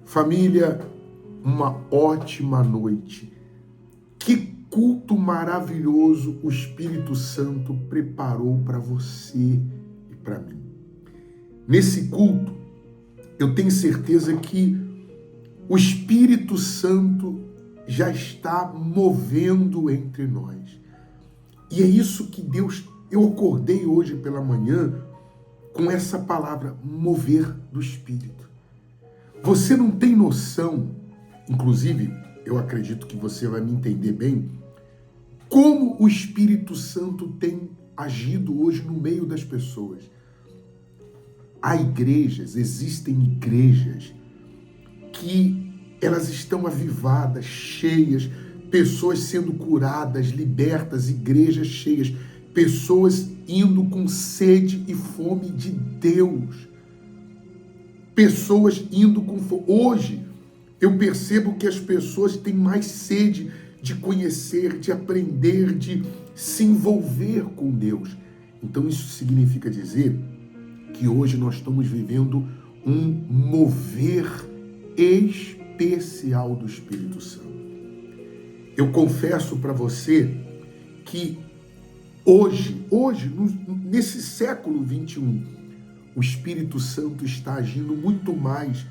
Família, uma ótima noite. Que culto maravilhoso o Espírito Santo preparou para você e para mim. Nesse culto, eu tenho certeza que o Espírito Santo já está movendo entre nós. E é isso que Deus... Eu acordei hoje pela manhã com essa palavra, mover do Espírito. Você não tem noção, inclusive, eu acredito que você vai me entender bem, como o Espírito Santo tem agido hoje no meio das pessoas. Há igrejas, existem igrejas que elas estão avivadas, cheias, pessoas sendo curadas, libertas, igrejas cheias, pessoas indo com sede e fome de Deus. Pessoas indo com fome. Hoje, eu percebo que as pessoas têm mais sede de conhecer, de aprender, de se envolver com Deus. Então, isso significa dizer que hoje nós estamos vivendo um mover especial do Espírito Santo. Eu confesso para você que hoje, nesse século 21, o Espírito Santo está agindo muito mais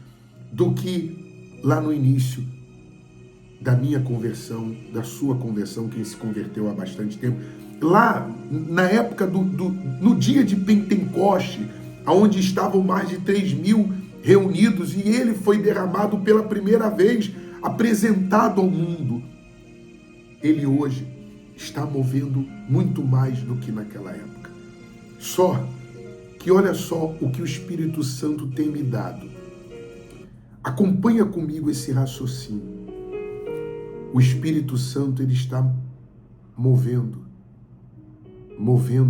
do que lá no início da minha conversão, da sua conversão, quem se converteu há bastante tempo. Lá, na época no dia de Pentecoste, onde estavam mais de 3.000 reunidos, e ele foi derramado pela primeira vez, apresentado ao mundo. Ele hoje está movendo muito mais do que naquela época. Só que olha só o que o Espírito Santo tem me dado. Acompanha comigo esse raciocínio. O Espírito Santo, ele está movendo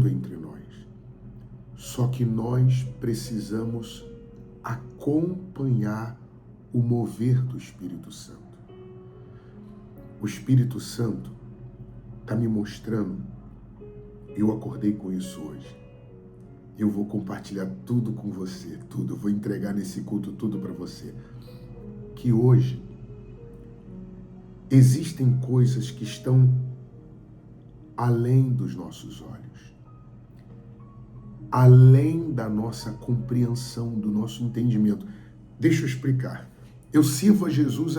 entre nós. Só que nós precisamos acompanhar o mover do Espírito Santo. O Espírito Santo está me mostrando, eu acordei com isso hoje. Eu vou compartilhar tudo com você, tudo. Eu vou entregar nesse culto tudo para você. Que hoje existem coisas que estão além dos nossos olhos, além da nossa compreensão, do nosso entendimento. Deixa eu explicar. Eu sirvo a Jesus,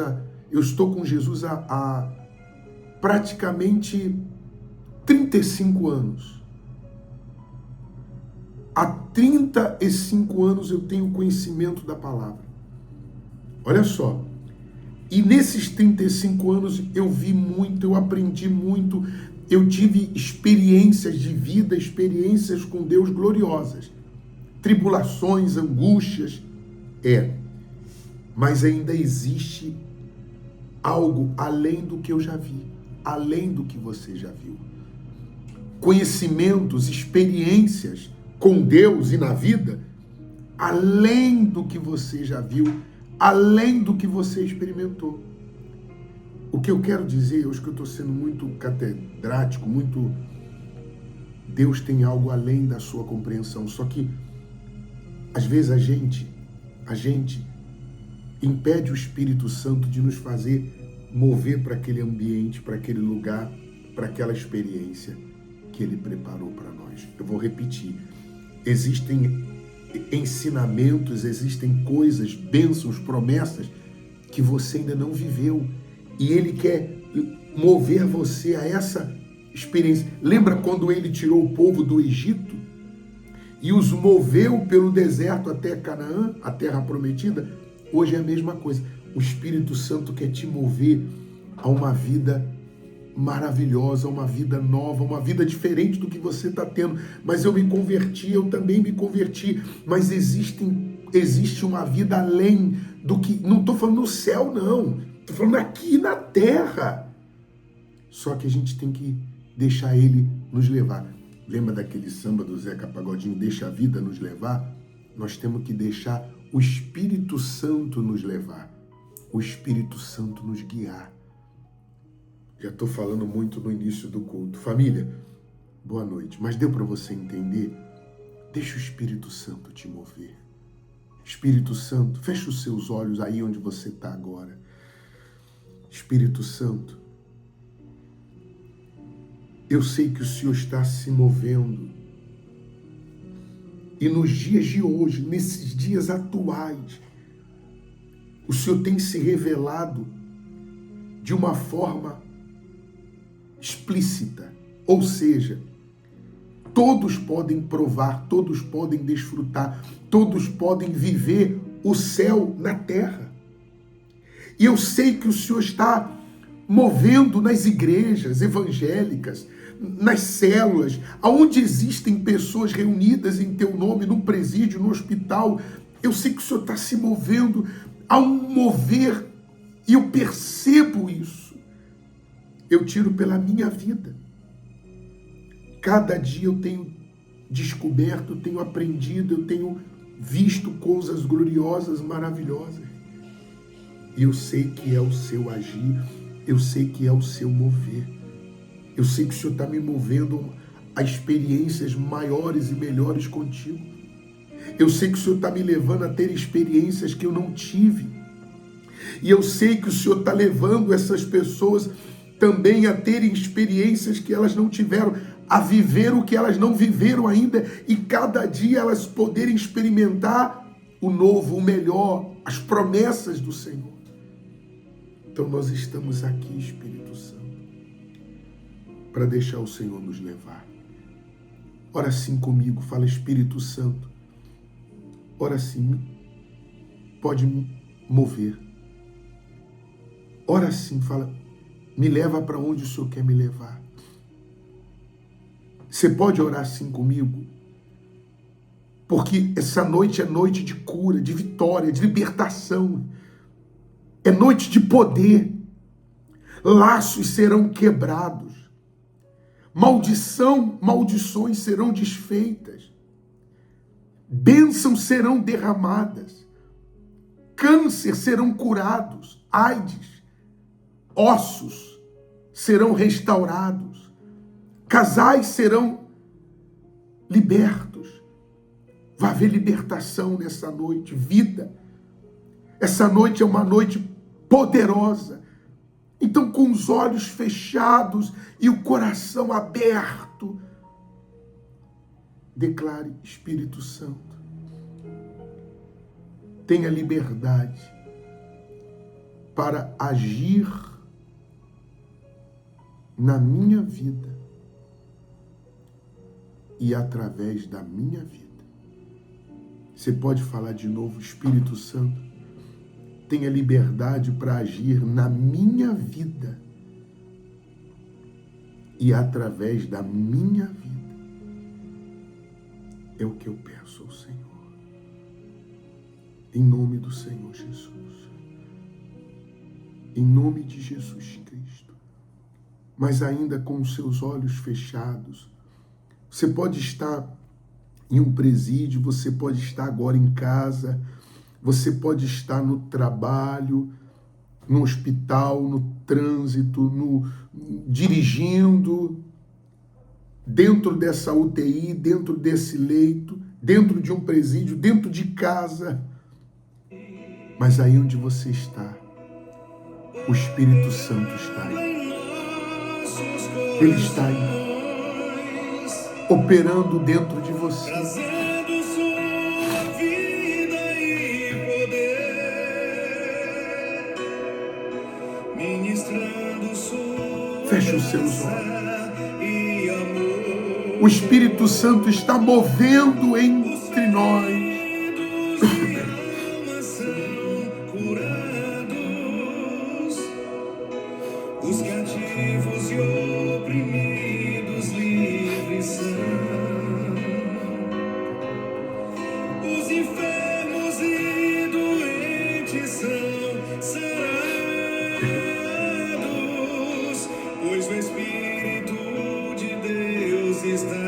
eu estou com Jesus há praticamente 35 anos. Há 35 anos eu tenho conhecimento da palavra. Olha só. E nesses 35 anos eu vi muito, eu aprendi muito, eu tive experiências de vida, experiências com Deus gloriosas. Tribulações, angústias, mas ainda existe algo além do que eu já vi, além do que você já viu. Conhecimentos, experiências com Deus e na vida, além do que você já viu, além do que você experimentou. O que eu quero dizer, hoje que eu estou sendo muito catedrático, muito... Deus tem algo além da sua compreensão, só que às vezes a gente impede o Espírito Santo de nos fazer mover para aquele ambiente, para aquele lugar, para aquela experiência que Ele preparou para nós. Eu vou repetir. Existem ensinamentos, existem coisas, bênçãos, promessas que você ainda não viveu. E Ele quer mover você a essa experiência. Lembra quando Ele tirou o povo do Egito e os moveu pelo deserto até Canaã, a terra prometida? Hoje é a mesma coisa. O Espírito Santo quer te mover a uma vida maravilhosa, uma vida nova, uma vida diferente do que você está tendo. Mas eu me converti, eu também me converti, mas existe uma vida além do que... Não estou falando no céu, não. Estou falando aqui na terra. Só que a gente tem que deixar Ele nos levar. Lembra daquele samba do Zeca Pagodinho, deixa a vida nos levar? Nós temos que deixar o Espírito Santo nos levar, o Espírito Santo nos guiar. Já estou falando muito no início do culto. Família, boa noite. Mas deu para você entender? Deixa o Espírito Santo te mover. Espírito Santo, fecha os seus olhos aí onde você está agora. Espírito Santo, eu sei que o Senhor está se movendo. E nos dias de hoje, nesses dias atuais, o Senhor tem se revelado de uma forma explícita. Ou seja, todos podem provar, todos podem desfrutar, todos podem viver o céu na terra. E eu sei que o Senhor está movendo nas igrejas evangélicas, nas células, aonde existem pessoas reunidas em teu nome, no presídio, no hospital. Eu sei que o Senhor está se movendo, há um mover, e eu percebo isso. Eu tiro pela minha vida. Cada dia eu tenho descoberto, eu tenho aprendido, eu tenho visto coisas gloriosas, maravilhosas. E eu sei que é o seu agir, eu sei que é o seu mover. Eu sei que o Senhor está me movendo a experiências maiores e melhores contigo. Eu sei que o Senhor está me levando a ter experiências que eu não tive. E eu sei que o Senhor está levando essas pessoas também a terem experiências que elas não tiveram, a viver o que elas não viveram ainda, e cada dia elas poderem experimentar o novo, o melhor, as promessas do Senhor. Então nós estamos aqui, Espírito Santo, para deixar o Senhor nos levar. Ora assim comigo, fala: Espírito Santo, ora assim, pode me mover. Ora assim, fala: me leva para onde o Senhor quer me levar. Você pode orar assim comigo? Porque essa noite é noite de cura, de vitória, de libertação. É noite de poder. Laços serão quebrados. Maldições serão desfeitas. Bênçãos serão derramadas. Câncer serão curados. AIDS, ossos serão restaurados. Casais serão libertos. Vai haver libertação nessa noite, vida. Essa noite é uma noite poderosa. Então, com os olhos fechados e o coração aberto, declare: Espírito Santo, tenha liberdade para agir na minha vida e através da minha vida. Você pode falar de novo: Espírito Santo, tenha liberdade para agir na minha vida e através da minha vida. É o que eu peço ao Senhor. Em nome do Senhor Jesus. Em nome de Jesus Cristo. Mas ainda com os seus olhos fechados, você pode estar em um presídio, você pode estar agora em casa, você pode estar no trabalho, no hospital, no trânsito, dirigindo, dentro dessa UTI, dentro desse leito, dentro de um presídio, dentro de casa. Mas aí onde você está, o Espírito Santo está aí. Ele está aí, operando dentro de você. Feche os seus olhos. O Espírito Santo está movendo entre nós. Os cativos e oprimidos livres são. Os enfermos e doentes são sarados, pois o Espírito de Deus está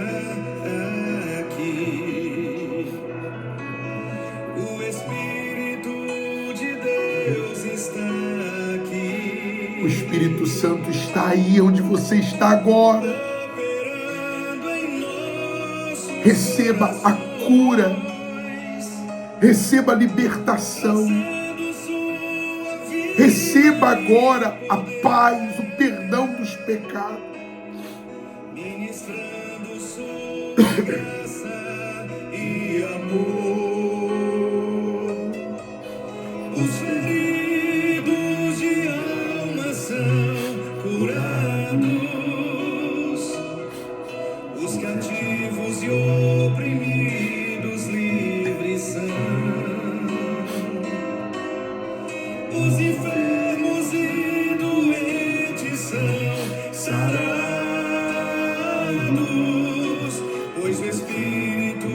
aqui. O Espírito de Deus está aqui. O Espírito Espírito Santo está aí onde você está agora. Receba a cura, receba a libertação, receba agora a paz, o perdão dos pecados. Ministrando sua graça e amor, os feridos de alma são curados, os cativos e oprimidos livres são, os enfermos e doentes são sarados, pois o Espírito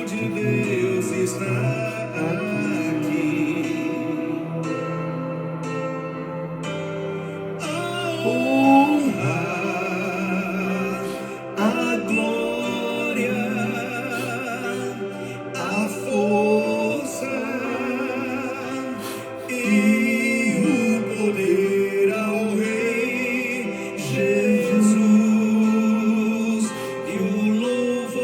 de Deus está aqui. A glória, a força e o poder ao Rei Jesus e o louvor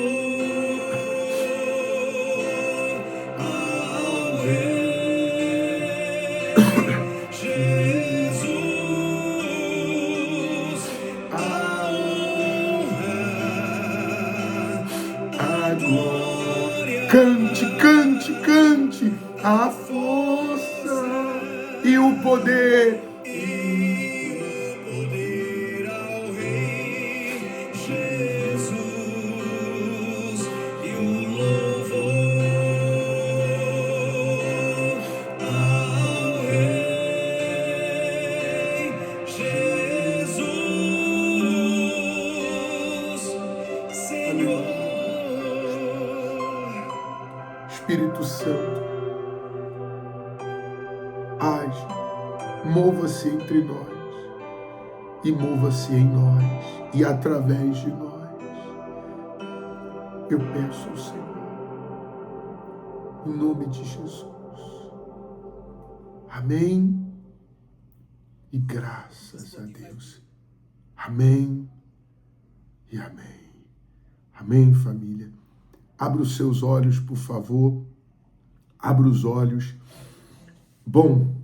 ao Rei Jesus, a honra, a glória. Cante, cante, cante. A força e o poder. E o poder ao Rei Jesus e o louvor ao Rei Jesus, Senhor. Espírito Santo, age, mova-se entre nós e mova-se em nós e através de nós. Eu peço ao Senhor, em nome de Jesus. Amém e graças a Deus. Amém e amém. Amém, família. Abra os seus olhos, por favor. Abra os olhos. Bom,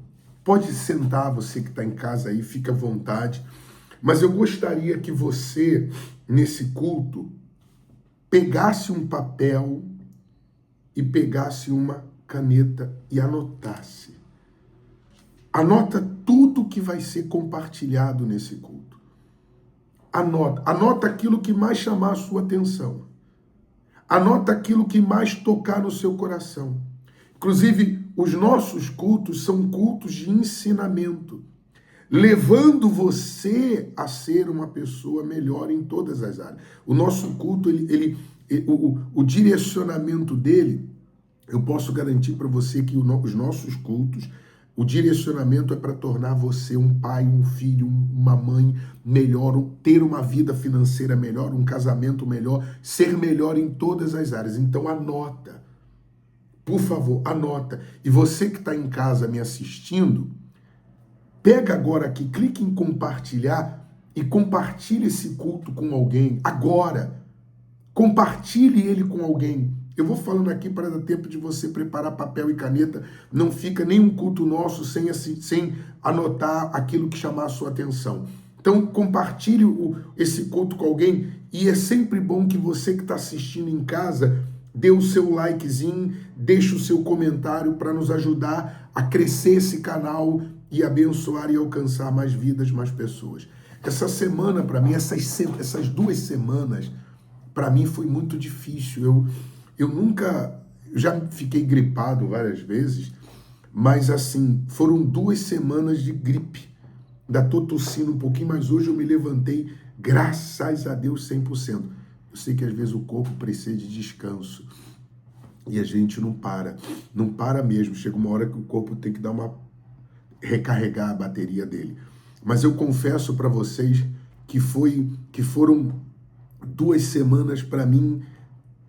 pode sentar, você que está em casa aí, fica à vontade. Mas eu gostaria que você, nesse culto, pegasse um papel e pegasse uma caneta e anotasse. Anota tudo que vai ser compartilhado nesse culto. Anota aquilo que mais chamar a sua atenção. Anota aquilo que mais tocar no seu coração. Inclusive, os nossos cultos são cultos de ensinamento, levando você a ser uma pessoa melhor em todas as áreas. O nosso culto, o direcionamento dele, eu posso garantir para você que os nossos cultos, o direcionamento é para tornar você um pai, um filho, uma mãe melhor, ter uma vida financeira melhor, um casamento melhor, ser melhor em todas as áreas. Então anota, por favor, anota. E você que está em casa me assistindo, pega agora aqui, clique em compartilhar e compartilhe esse culto com alguém. Agora, compartilhe ele com alguém. Eu vou falando aqui para dar tempo de você preparar papel e caneta. Não fica nenhum culto nosso sem anotar aquilo que chamar a sua atenção. Então, compartilhe esse culto com alguém. E é sempre bom que você que está assistindo em casa dê o seu likezinho, deixe o seu comentário para nos ajudar a crescer esse canal e abençoar e alcançar mais vidas, mais pessoas. Essa semana, para mim, essas 2 semanas, para mim foi muito difícil. Eu já fiquei gripado várias vezes, mas assim, foram 2 semanas de gripe. Ainda estou tossindo um pouquinho, mas hoje eu me levantei, graças a Deus, 100%. Eu sei que às vezes o corpo precisa de descanso e a gente não para mesmo. Chega uma hora que o corpo tem que recarregar a bateria dele. Mas eu confesso para vocês que foram 2 semanas para mim,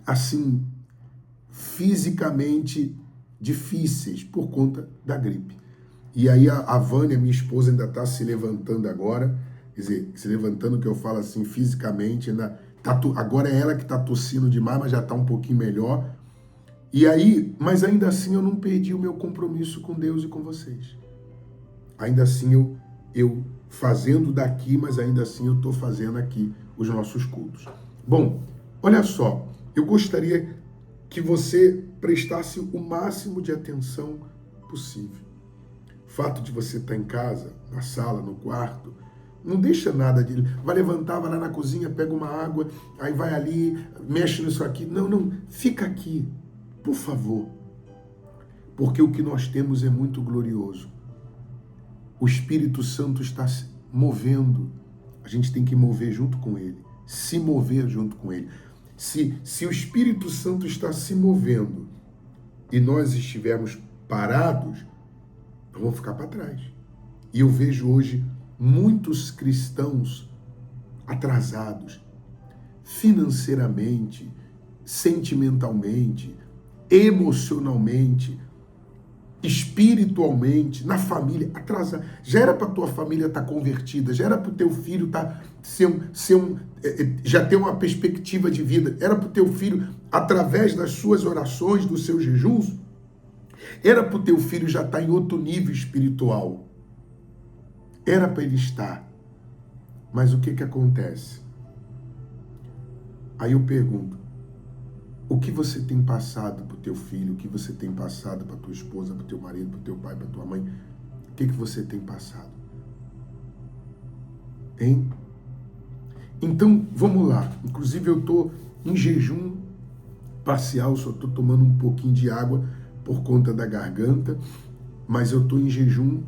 assim, fisicamente difíceis por conta da gripe. E aí a Vânia, minha esposa, ainda está se levantando agora. Quer dizer, se levantando, que eu falo assim, fisicamente, ainda agora é ela que está tossindo demais, mas já está um pouquinho melhor. E aí, mas ainda assim eu não perdi o meu compromisso com Deus e com vocês. Ainda assim eu fazendo daqui, mas ainda assim eu estou fazendo aqui os nossos cultos. Bom, olha só, eu gostaria que você prestasse o máximo de atenção possível. O fato de você estar em casa, na sala, no quarto, não deixa nada de... Vai levantar, vai lá na cozinha, pega uma água, aí vai ali, mexe nisso aqui. Não, fica aqui, por favor. Porque o que nós temos é muito glorioso. O Espírito Santo está se movendo. A gente tem que mover junto com Ele. Se mover junto com Ele. Se o Espírito Santo está se movendo e nós estivermos parados, nós vamos ficar para trás. E eu vejo hoje muitos cristãos atrasados, financeiramente, sentimentalmente, emocionalmente, espiritualmente, na família, atrasado. Já era para tua família estar convertida, já era para o teu filho já ter uma perspectiva de vida, era para o teu filho, através das suas orações, dos seus jejuns, era para o teu filho já estar em outro nível espiritual. Era para ele estar. Mas o que acontece? Aí eu pergunto, o que você tem passado para o teu filho, o que você tem passado para tua esposa, para o teu marido, para o teu pai, para tua mãe? O que você tem passado? Hein? Então, vamos lá. Inclusive eu estou em jejum parcial, só estou tomando um pouquinho de água por conta da garganta, mas eu estou em jejum.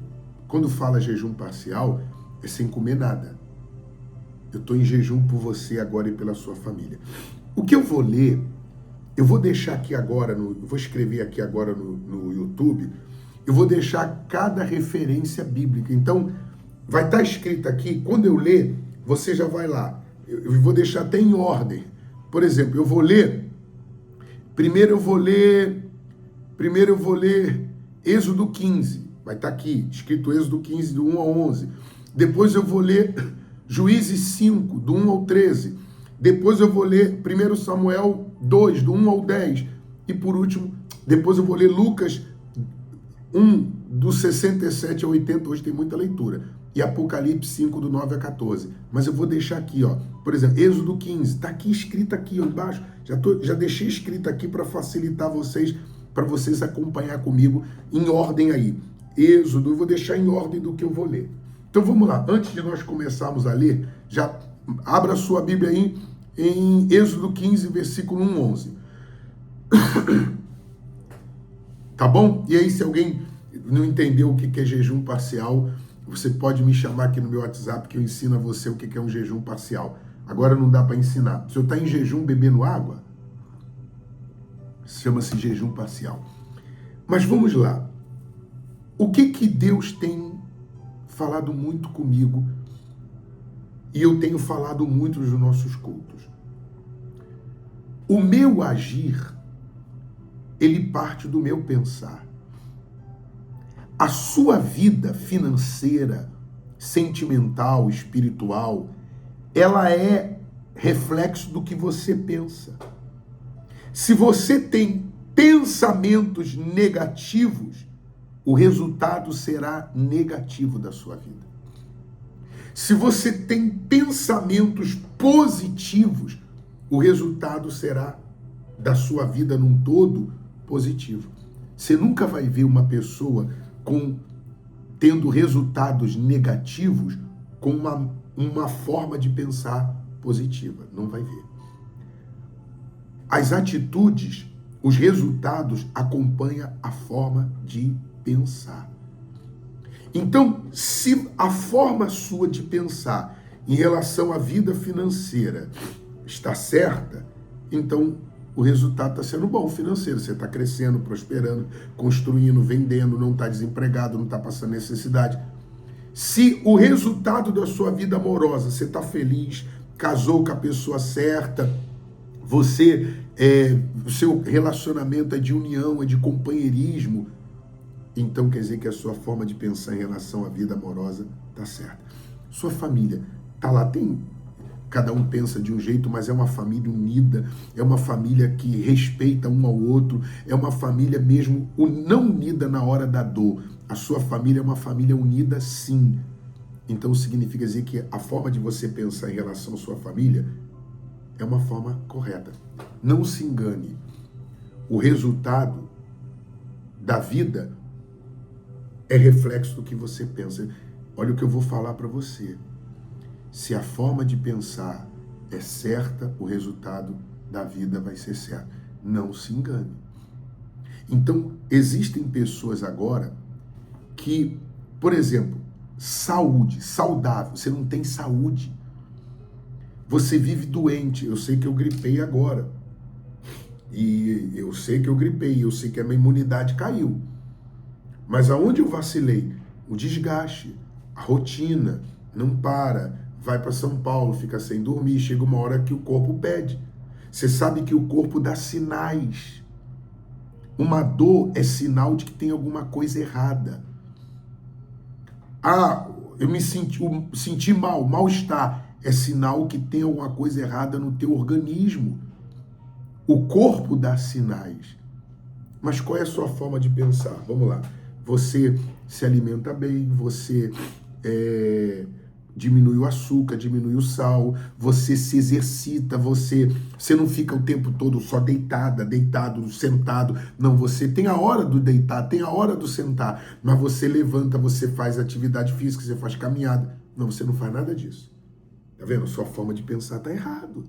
Quando fala jejum parcial, é sem comer nada. Eu estou em jejum por você agora e pela sua família. O que eu vou ler, eu vou deixar aqui agora, eu vou escrever aqui agora no YouTube, eu vou deixar cada referência bíblica. Então, vai estar escrito aqui, quando eu ler, você já vai lá. Eu vou deixar até em ordem. Por exemplo, eu vou ler, primeiro eu vou ler Êxodo 15. Vai estar aqui, escrito Êxodo 15, do 1 ao 11. Depois eu vou ler Juízes 5, do 1 ao 13. Depois eu vou ler 1 Samuel 2, do 1 ao 10. E por último, depois eu vou ler Lucas 1, do 67 ao 80. Hoje tem muita leitura. E Apocalipse 5, do 9 a 14. Mas eu vou deixar aqui, ó. Por exemplo, Êxodo 15. Está aqui escrito aqui, ó, embaixo. Já deixei escrito aqui para facilitar vocês, para vocês acompanhar comigo em ordem aí. Êxodo, eu vou deixar em ordem do que eu vou ler. Então vamos lá, antes de nós começarmos a ler, já abra a sua Bíblia aí em Êxodo 15, versículo 1, 11. Tá bom? E aí, se alguém não entendeu o que é jejum parcial, você pode me chamar aqui no meu WhatsApp que eu ensino a você o que é um jejum parcial. Agora não dá para ensinar. Se eu estou em jejum bebendo água, chama-se jejum parcial. Mas vamos lá. O que Deus tem falado muito comigo e eu tenho falado muito nos nossos cultos? O meu agir, ele parte do meu pensar. A sua vida financeira, sentimental, espiritual, ela é reflexo do que você pensa. Se você tem pensamentos negativos, o resultado será negativo da sua vida. Se você tem pensamentos positivos, o resultado será da sua vida num todo positivo. Você nunca vai ver uma pessoa tendo resultados negativos com uma forma de pensar positiva. Não vai ver. As atitudes, os resultados acompanham a forma de pensar. Então, se a forma sua de pensar em relação à vida financeira está certa, então o resultado está sendo bom financeiro. Você está crescendo, prosperando, construindo, vendendo, não está desempregado, não está passando necessidade. Se o resultado da sua vida amorosa, você está feliz, casou com a pessoa certa, o seu relacionamento é de união, é de companheirismo, então quer dizer que a sua forma de pensar em relação à vida amorosa está certa. Sua família está lá, cada um pensa de um jeito, mas é uma família unida, é uma família que respeita um ao outro, é uma família mesmo não unida na hora da dor. A sua família é uma família unida, sim. Então significa dizer que a forma de você pensar em relação à sua família é uma forma correta. Não se engane. O resultado da vida é reflexo do que você pensa. Olha o que eu vou falar para você. Se a forma de pensar é certa, o resultado da vida vai ser certo. Não se engane. Então, existem pessoas agora que, por exemplo, saúde, saudável, você não tem saúde. Você vive doente. Eu sei que eu gripei agora. E eu sei que eu gripei, eu sei que a minha imunidade caiu. Mas aonde eu vacilei? O desgaste, a rotina, não para, vai para São Paulo, fica sem dormir, chega uma hora que o corpo pede. Você sabe que o corpo dá sinais. Uma dor é sinal de que tem alguma coisa errada. Ah, eu senti mal, mal-estar, é sinal que tem alguma coisa errada no teu organismo. O corpo dá sinais. Mas qual é a sua forma de pensar? Vamos lá. Você se alimenta bem, você diminui o açúcar, diminui o sal, você se exercita, você não fica o tempo todo só deitado, sentado. Não, você tem a hora do deitar, tem a hora do sentar, mas você levanta, você faz atividade física, você faz caminhada. Não, você não faz nada disso. Tá vendo? Sua forma de pensar tá errado.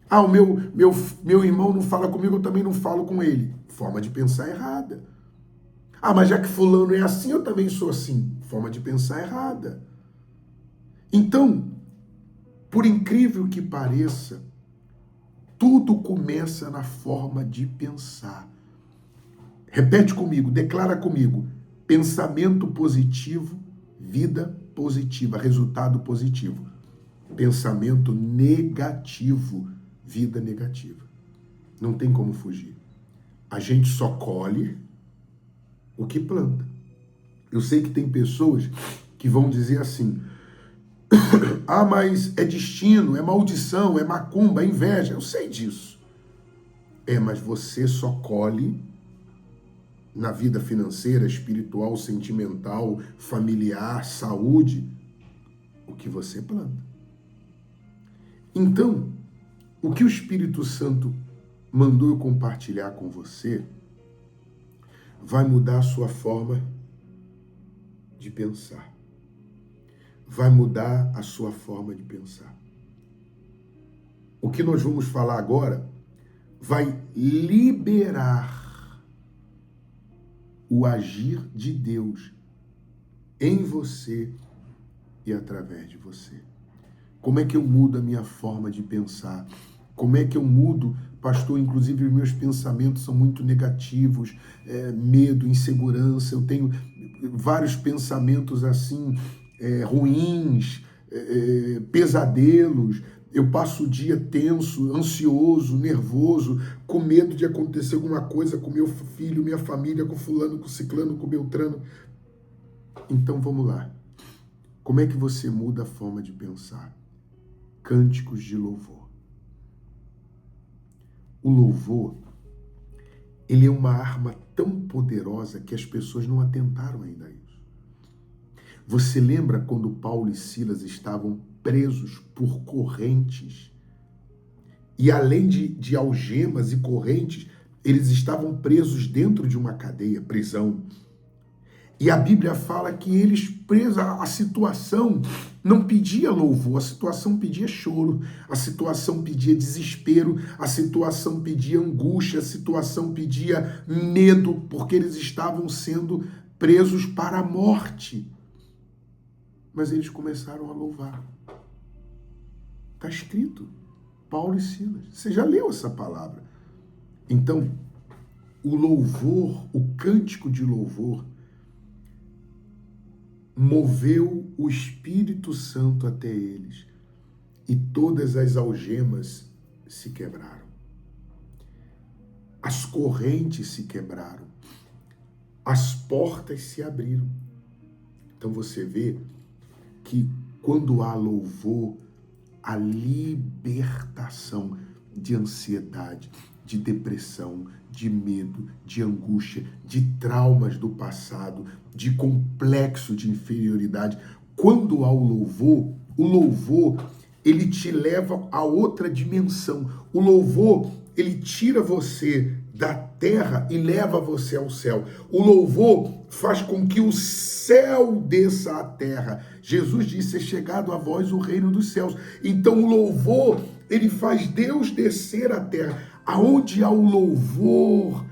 Ah, o meu irmão não fala comigo, eu também não falo com ele. Forma de pensar errada. Ah, mas já que fulano é assim, eu também sou assim. Forma de pensar errada. Então, por incrível que pareça, tudo começa na forma de pensar. Repete comigo, declara comigo. Pensamento positivo, vida positiva, resultado positivo. Pensamento negativo, vida negativa. Não tem como fugir. A gente só colhe o que planta. Eu sei que tem pessoas que vão dizer assim: ah, mas é destino, é maldição, é macumba, é inveja. Eu sei disso. Mas você só colhe na vida financeira, espiritual, sentimental, familiar, saúde, o que você planta. Então, o que o Espírito Santo mandou eu compartilhar com você vai mudar a sua forma de pensar. Vai mudar a sua forma de pensar. O que nós vamos falar agora vai liberar o agir de Deus em você e através de você. Como é que eu mudo a minha forma de pensar? Como é que eu mudo, pastor? Inclusive, os meus pensamentos são muito negativos, medo, insegurança. Eu tenho vários pensamentos assim, ruins, pesadelos. Eu passo o dia tenso, ansioso, nervoso, com medo de acontecer alguma coisa com meu filho, minha família, com fulano, com ciclano, com beltrano. Então, vamos lá. Como é que você muda a forma de pensar? Cânticos de louvor. O louvor, ele é uma arma tão poderosa que as pessoas não atentaram ainda a isso. Você lembra quando Paulo e Silas estavam presos por correntes? E além de algemas e correntes, eles estavam presos dentro de uma cadeia, prisão. E a Bíblia fala que eles, presos, a situação não pedia louvor, a situação pedia choro, a situação pedia desespero, a situação pedia angústia, a situação pedia medo, porque eles estavam sendo presos para a morte. Mas eles começaram a louvar. Está escrito, Paulo e Silas. Você já leu essa palavra? Então, o louvor, o cântico de louvor, moveu o Espírito Santo até eles e todas as algemas se quebraram. As correntes se quebraram. as portas se abriram. Então você vê que quando há louvor, a libertação de ansiedade, de depressão, de medo, de angústia, de traumas do passado, de complexo de inferioridade. Quando há o louvor, ele te leva a outra dimensão. O louvor, ele tira você da terra e leva você ao céu. O louvor faz com que o céu desça à terra. Jesus disse: é chegado a vós o reino dos céus. Então o louvor, ele faz Deus descer à terra. Aonde há o louvor,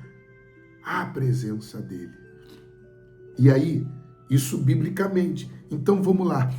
há a presença dele. E aí, isso biblicamente. Então vamos lá.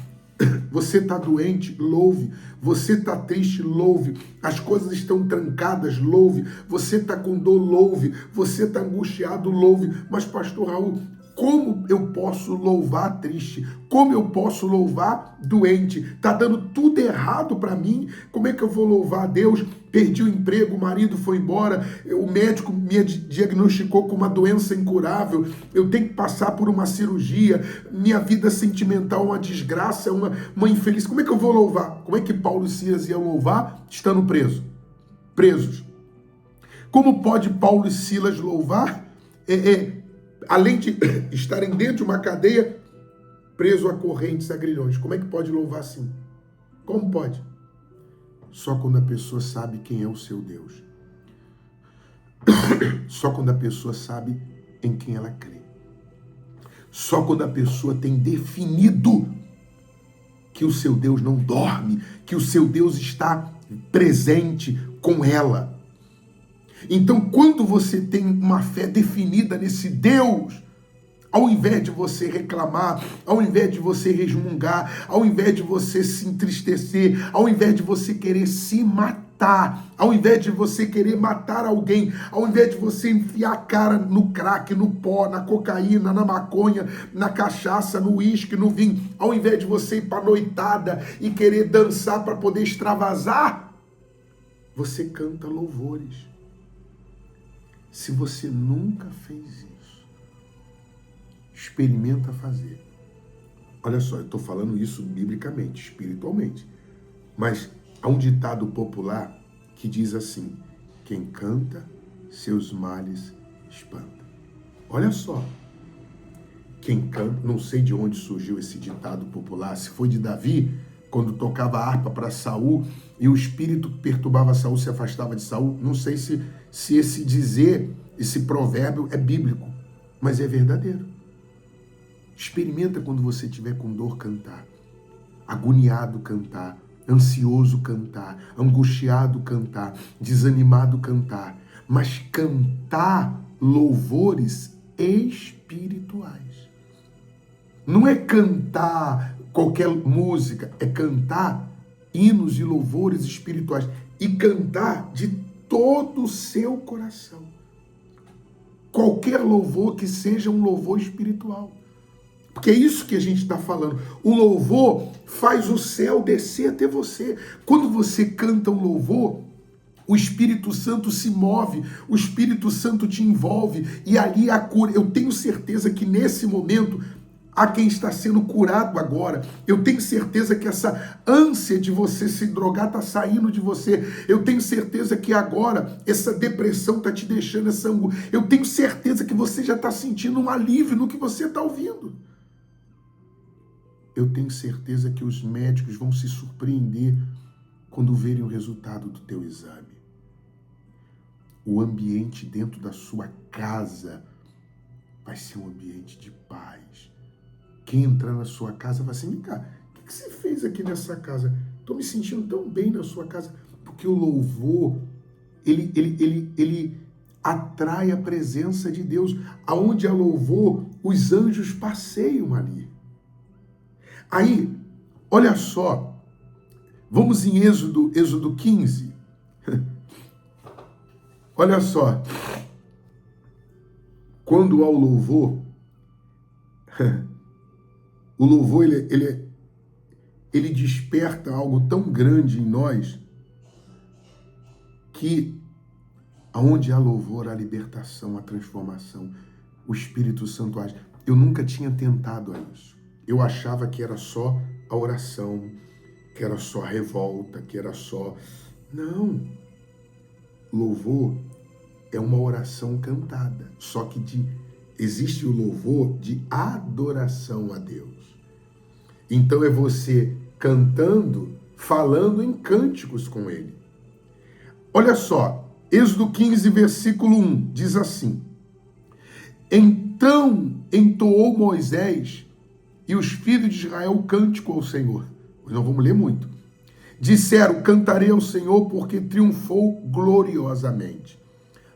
Você está doente, louve. Você está triste, louve. As coisas estão trancadas, louve. Você está com dor, louve. Você está angustiado, louve. Mas, pastor Raul, como eu posso louvar triste? Como eu posso louvar doente? Está dando tudo errado para mim. Como é que eu vou louvar a Deus? Perdi o emprego, o marido foi embora, o médico me diagnosticou com uma doença incurável, eu tenho que passar por uma cirurgia, minha vida sentimental é uma desgraça, é uma infeliz. Como é que eu vou louvar? Como é que Paulo e Silas iam louvar estando presos? Como pode Paulo e Silas louvar, além de estarem dentro de uma cadeia, preso a correntes, a grilhões? Como é que pode louvar assim? Como pode? Só quando a pessoa sabe quem é o seu Deus. Só quando a pessoa sabe em quem ela crê. Só quando a pessoa tem definido que o seu Deus não dorme, que o seu Deus está presente com ela. Então, quando você tem uma fé definida nesse Deus, ao invés de você reclamar, ao invés de você resmungar, ao invés de você se entristecer, ao invés de você querer se matar, ao invés de você querer matar alguém, ao invés de você enfiar a cara no crack, no pó, na cocaína, na maconha, na cachaça, no uísque, no vinho, ao invés de você ir para noitada e querer dançar para poder extravasar, você canta louvores. Se você nunca fez isso, experimenta fazer. Olha só, eu estou falando isso biblicamente, espiritualmente. Mas há um ditado popular que diz assim: quem canta, seus males espanta. Olha só. Quem canta, não sei de onde surgiu esse ditado popular, se foi de Davi, quando tocava harpa para Saul, e o espírito que perturbava Saul se afastava de Saul. Não sei se esse dizer, esse provérbio é bíblico, mas é verdadeiro. Experimenta quando você estiver com dor cantar, agoniado cantar, ansioso cantar, angustiado cantar, desanimado cantar, mas cantar louvores espirituais. Não é cantar qualquer música, é cantar hinos e louvores espirituais e cantar de todo o seu coração. Qualquer louvor que seja um louvor espiritual. Porque é isso que a gente está falando. O louvor faz o céu descer até você. Quando você canta um louvor, o Espírito Santo se move, o Espírito Santo te envolve, e ali a cura. Eu tenho certeza que nesse momento há quem está sendo curado agora. Eu tenho certeza que essa ânsia de você se drogar está saindo de você. Eu tenho certeza que agora essa depressão está te deixando essa angústia. Eu tenho certeza que você já está sentindo um alívio no que você está ouvindo. Eu tenho certeza que os médicos vão se surpreender quando verem o resultado do teu exame. O ambiente dentro da sua casa vai ser um ambiente de paz. Quem entrar na sua casa vai assim: vem cá, o que você fez aqui nessa casa? Estou me sentindo tão bem na sua casa. Porque o louvor, ele atrai a presença de Deus. Aonde há louvor, os anjos passeiam ali. Aí, olha só, vamos em Êxodo 15. Olha só, quando há o louvor ele desperta algo tão grande em nós que aonde há louvor, há libertação, há transformação. o Espírito Santo age. Eu nunca tinha tentado a isso. Eu achava que era só a oração, que era só a revolta, que era só... Não. Louvor é uma oração cantada, só que existe o louvor de adoração a Deus. Então é você cantando, falando em cânticos com Ele. Olha só, Êxodo 15, versículo 1, diz assim: Então entoou Moisés e os filhos de Israel cântico ao Senhor. Nós não vamos ler muito. Disseram: cantarei ao Senhor porque triunfou gloriosamente.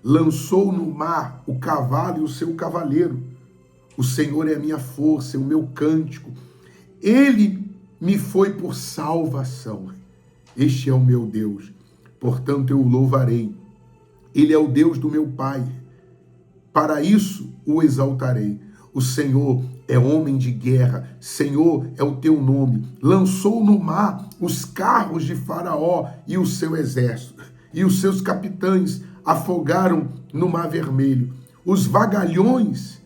Lançou no mar o cavalo e o seu cavaleiro. O Senhor é a minha força, é o meu cântico. Ele me foi por salvação. Este é o meu Deus, portanto eu o louvarei. Ele é o Deus do meu Pai. Para isso o exaltarei. O Senhor é homem de guerra, Senhor é o teu nome. Lançou no mar os carros de Faraó e o seu exército, e os seus capitães afogaram no mar vermelho. Os vagalhões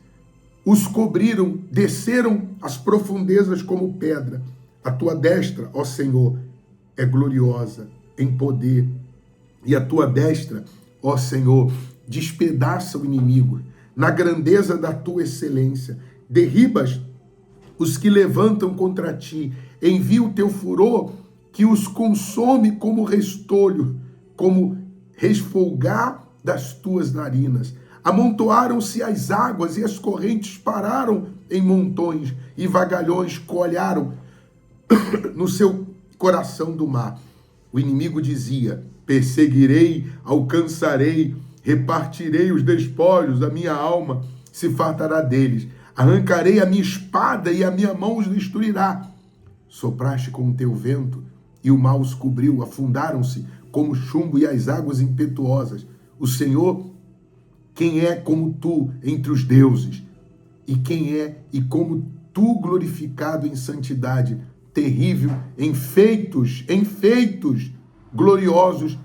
os cobriram, desceram as profundezas como pedra. A tua destra, ó Senhor, é gloriosa em poder, e a tua destra, ó Senhor, despedaça o inimigo. Na grandeza da tua excelência, derribas os que levantam contra ti. Envia o teu furor que os consome como restolho, como resfolgar das tuas narinas. Amontoaram-se as águas e as correntes pararam em montões, e vagalhões coalharam no seu coração do mar. O inimigo dizia: perseguirei, alcançarei, repartirei os despojos, a minha alma se fartará deles. Arrancarei a minha espada e a minha mão os destruirá. Sopraste com o teu vento e o mar os cobriu, afundaram-se como chumbo e as águas impetuosas. O Senhor, quem é como tu entre os deuses? E quem é e como tu glorificado em santidade, terrível, em feitos gloriosos,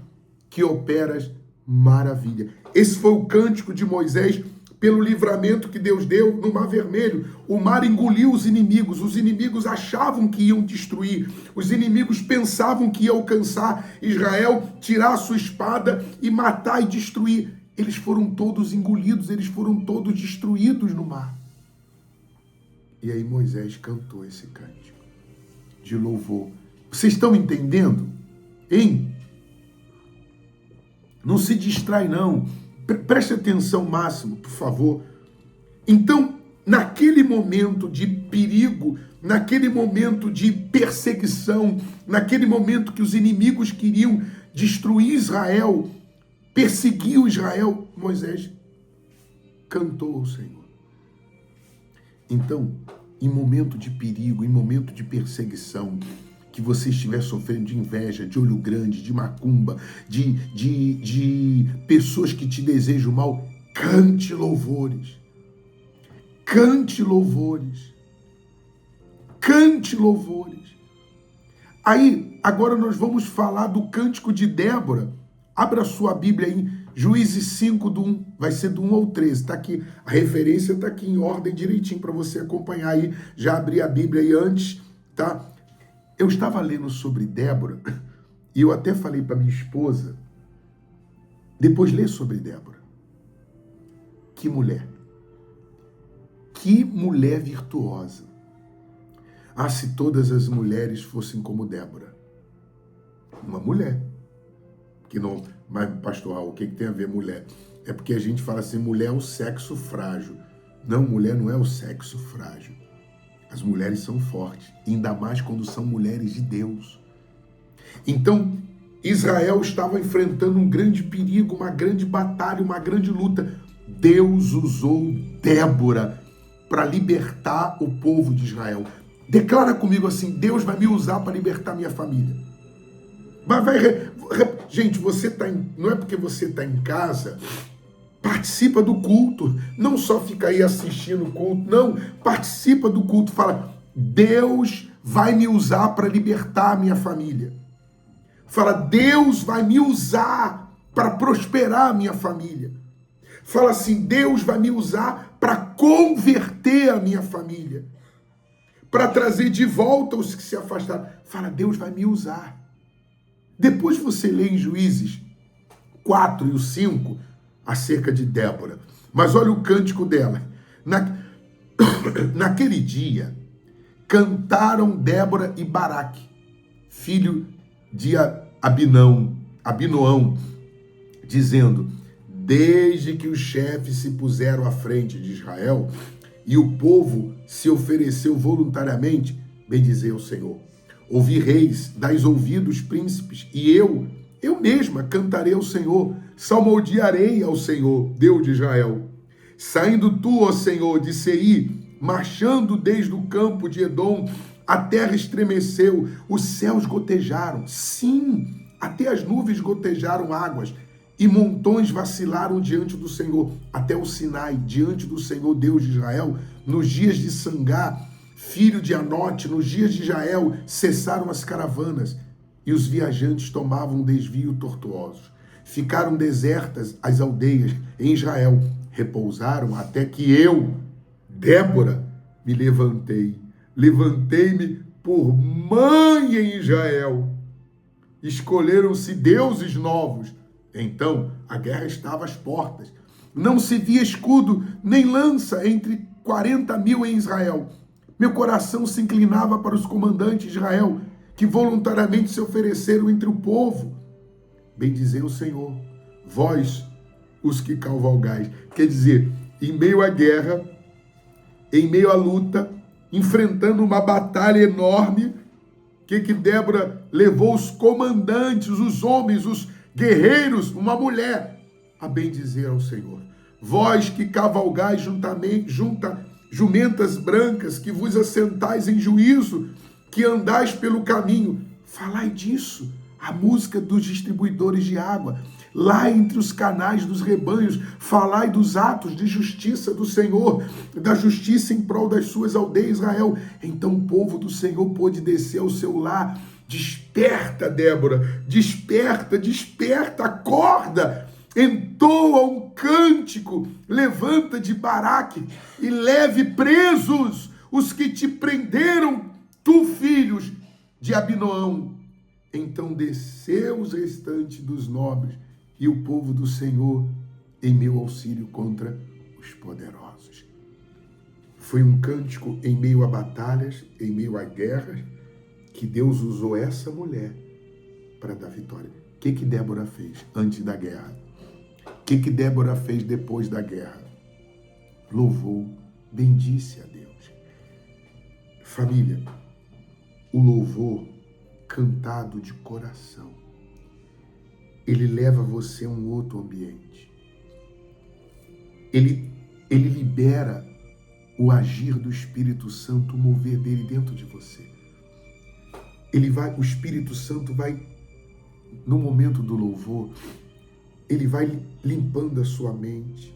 que operas maravilha. Esse foi o cântico de Moisés pelo livramento que Deus deu no Mar Vermelho. O mar engoliu os inimigos achavam que iam destruir, os inimigos pensavam que iam alcançar Israel, tirar a sua espada e matar e destruir. Eles foram todos engolidos, eles foram todos destruídos no mar. E aí Moisés cantou esse cântico de louvor. Vocês estão entendendo? Hein? Não se distrai, não. Preste atenção máximo, por favor. Então, naquele momento de perigo, naquele momento de perseguição, naquele momento que os inimigos queriam destruir Israel, perseguir Israel, Moisés cantou ao Senhor. Então, em momento de perigo, em momento de perseguição, que você estiver sofrendo de inveja, de olho grande, de macumba, de pessoas que te desejam mal, cante louvores. Cante louvores. Cante louvores. Aí, agora nós vamos falar do cântico de Débora. Abra sua Bíblia aí, Juízes 5, vai ser do 1 ao 13. Está aqui, a referência está aqui em ordem direitinho para você acompanhar aí. Já abri a Bíblia aí antes, tá? Eu estava lendo sobre Débora e eu até falei para minha esposa, depois lê sobre Débora. Que mulher virtuosa. Ah, se todas as mulheres fossem como Débora. Uma mulher. Que não, mas pastor, o que tem a ver mulher? É porque a gente fala assim, mulher é o sexo frágil. Não, mulher não é o sexo frágil. As mulheres são fortes, ainda mais quando são mulheres de Deus. Então, Israel estava enfrentando um grande perigo, uma grande batalha, uma grande luta. Deus usou Débora para libertar o povo de Israel. Declara comigo assim, Deus vai me usar para libertar minha família. Gente, não é porque você está em casa... Participa do culto, não só fica aí assistindo o culto, não, participa do culto, fala, Deus vai me usar para libertar a minha família. Fala, Deus vai me usar para prosperar a minha família. Fala assim, Deus vai me usar para converter a minha família, para trazer de volta os que se afastaram. Fala, Deus vai me usar. Depois você lê em Juízes 4 e o 5 acerca de Débora. Mas olha o cântico dela. Naquele dia, cantaram Débora e Baraque, filho de Abinoão, dizendo: desde que os chefes se puseram à frente de Israel e o povo se ofereceu voluntariamente, bendizei ao Senhor. Ouvi reis, dais ouvidos príncipes, e eu mesma cantarei ao Senhor, salmodiarei ao Senhor, Deus de Israel. Saindo tu, ó Senhor, de Seir, marchando desde o campo de Edom, a terra estremeceu, os céus gotejaram, sim, até as nuvens gotejaram águas, e montões vacilaram diante do Senhor, até o Sinai, diante do Senhor, Deus de Israel, nos dias de Sangá, filho de Anote, nos dias de Jael, cessaram as caravanas, e os viajantes tomavam um desvio tortuosos. Ficaram desertas as aldeias em Israel, repousaram até que eu, Débora, me levantei-me por mãe em Israel. Escolheram-se deuses novos. Então a guerra estava às portas. Não se via escudo nem lança entre 40.000 em Israel. Meu coração se inclinava para os comandantes de Israel, que voluntariamente se ofereceram entre o povo. Bendizei o Senhor, vós os que cavalgais. Quer dizer, em meio à guerra, em meio à luta, enfrentando uma batalha enorme, que Débora levou os comandantes, os homens, os guerreiros, uma mulher, a bendizer ao Senhor. Vós que cavalgais jumentas brancas, que vos assentais em juízo, que andais pelo caminho, falai disso, a música dos distribuidores de água, lá entre os canais dos rebanhos, falai dos atos de justiça do Senhor, da justiça em prol das suas aldeias, Israel. Então o povo do Senhor pôde descer ao seu lar. Desperta, Débora, desperta, desperta, acorda, entoa um cântico, levanta de Baraque e leve presos os que te prenderam, tu, filhos de Abinoão. Então desceu os restantes dos nobres e o povo do Senhor em meu auxílio contra os poderosos. Foi um cântico em meio a batalhas, em meio a guerras, que Deus usou essa mulher para dar vitória. O que Débora fez antes da guerra? O que Débora fez depois da guerra? Louvou, bendisse a Deus. Família, o louvor cantado de coração, ele leva você a um outro ambiente. Ele libera o agir do Espírito Santo, o mover dele dentro de você. O Espírito Santo vai, no momento do louvor, ele vai limpando a sua mente,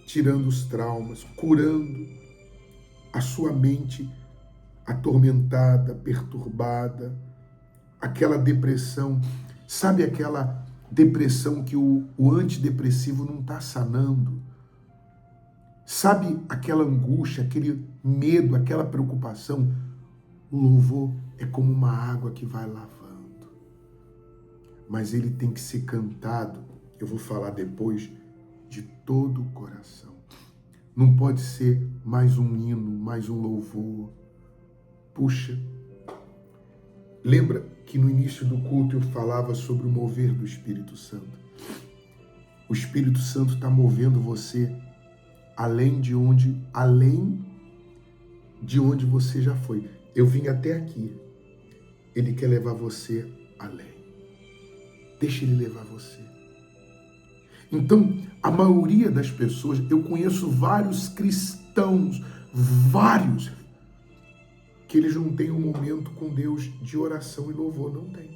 tirando os traumas, curando a sua mente atormentada, perturbada, aquela depressão. Sabe aquela depressão que o antidepressivo não está sanando? Sabe aquela angústia, aquele medo, aquela preocupação? O louvor é como uma água que vai lavando. Mas ele tem que ser cantado, eu vou falar depois, de todo o coração. Não pode ser mais um hino, mais um louvor. Puxa, lembra que no início do culto eu falava sobre o mover do Espírito Santo. O Espírito Santo está movendo você além de onde você já foi. Eu vim até aqui. Ele quer levar você além. Deixa ele levar você. Então, a maioria das pessoas, eu conheço vários cristãos, vários, que eles não têm um momento com Deus de oração e louvor, não tem.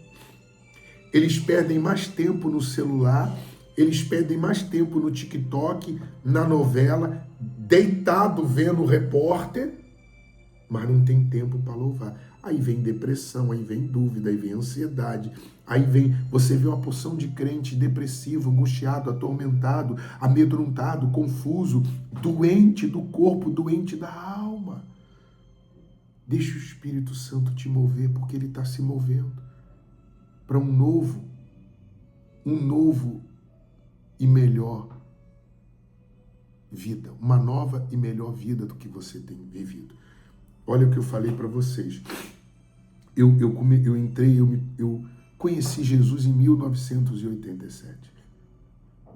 Eles perdem mais tempo no celular, eles perdem mais tempo no TikTok, na novela, deitado vendo o repórter, mas não tem tempo para louvar. Aí vem depressão, aí vem dúvida, aí vem ansiedade, aí vem, você vê uma porção de crente depressivo, angustiado, atormentado, amedrontado, confuso, doente do corpo, doente da alma. Deixa o Espírito Santo te mover, porque ele está se movendo para um novo e melhor vida, uma nova e melhor vida do que você tem vivido. Olha o que eu falei para vocês. Eu conheci Jesus em 1987.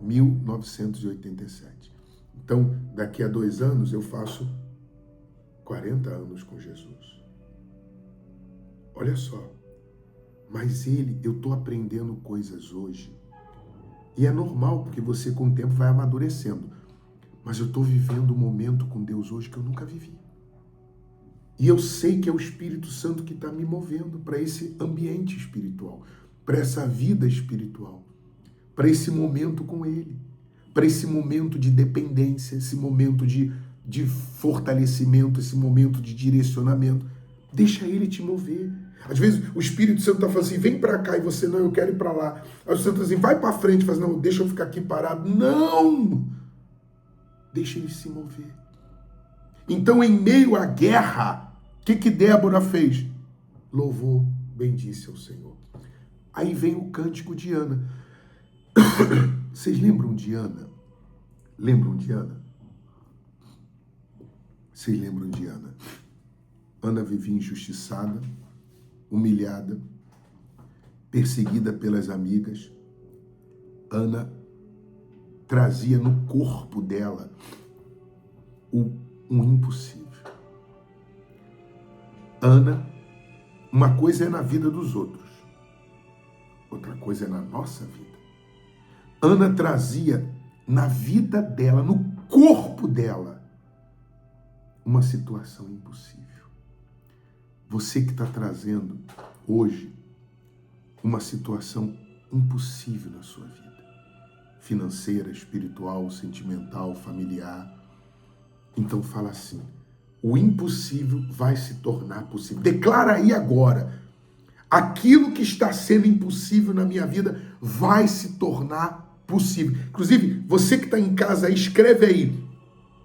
1987. Então, daqui a 2 anos eu faço 40 anos com Jesus. Olha só. Mas eu estou aprendendo coisas hoje. E é normal, porque você com o tempo vai amadurecendo. Mas eu estou vivendo um momento com Deus hoje que eu nunca vivi. E eu sei que é o Espírito Santo que está me movendo para esse ambiente espiritual, para essa vida espiritual, para esse momento com Ele, para esse momento de dependência, esse momento de fortalecimento, esse momento de direcionamento. Deixa Ele te mover. Às vezes o Espírito Santo está falando assim, vem para cá, e você, não, eu quero ir para lá. Aí o Santo está assim, vai para frente, faz, não, deixa eu ficar aqui parado. Não! Deixa Ele se mover. Então, em meio à guerra, o que Débora fez? Louvou, bendisse ao Senhor. Aí vem o cântico de Ana. Vocês lembram de Ana? Lembram de Ana? Vocês lembram de Ana? Ana vivia injustiçada, humilhada, perseguida pelas amigas. Ana trazia no corpo dela um impossível. Ana, uma coisa é na vida dos outros, outra coisa é na nossa vida. Ana trazia na vida dela, no corpo dela, uma situação impossível. Você que está trazendo hoje uma situação impossível na sua vida, financeira, espiritual, sentimental, familiar. Então fala assim, o impossível vai se tornar possível. Declara aí agora, aquilo que está sendo impossível na minha vida vai se tornar possível. Inclusive, você que está em casa, escreve aí,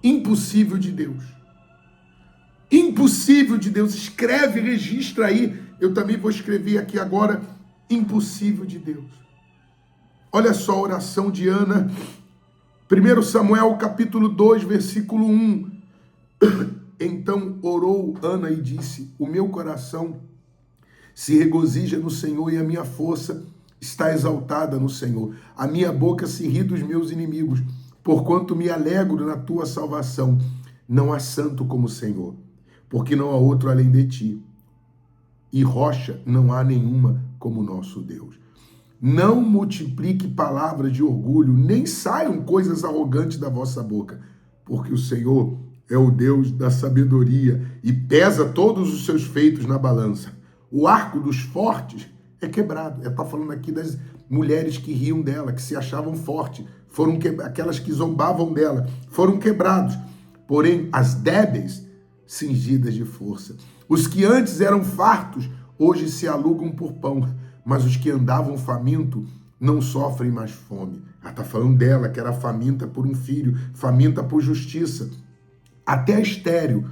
impossível de Deus. Impossível de Deus, escreve, registra aí. Eu também vou escrever aqui agora, impossível de Deus. Olha só a oração de Ana, 1 Samuel capítulo 2, versículo 1. Então orou Ana e disse, o meu coração se regozija no Senhor e a minha força está exaltada no Senhor. A minha boca se ri dos meus inimigos, porquanto me alegro na tua salvação. Não há santo como o Senhor, porque não há outro além de ti. E rocha não há nenhuma como nosso Deus. Não multiplique palavras de orgulho, nem saiam coisas arrogantes da vossa boca, porque o Senhor é o Deus da sabedoria e pesa todos os seus feitos na balança. O arco dos fortes é quebrado. Está falando aqui das mulheres que riam dela, que se achavam fortes, aquelas que zombavam dela, foram quebrados. Porém, as débeis, cingidas de força. Os que antes eram fartos, hoje se alugam por pão, mas os que andavam faminto não sofrem mais fome. Ela está falando dela, que era faminta por um filho, faminta por justiça. Até a estéril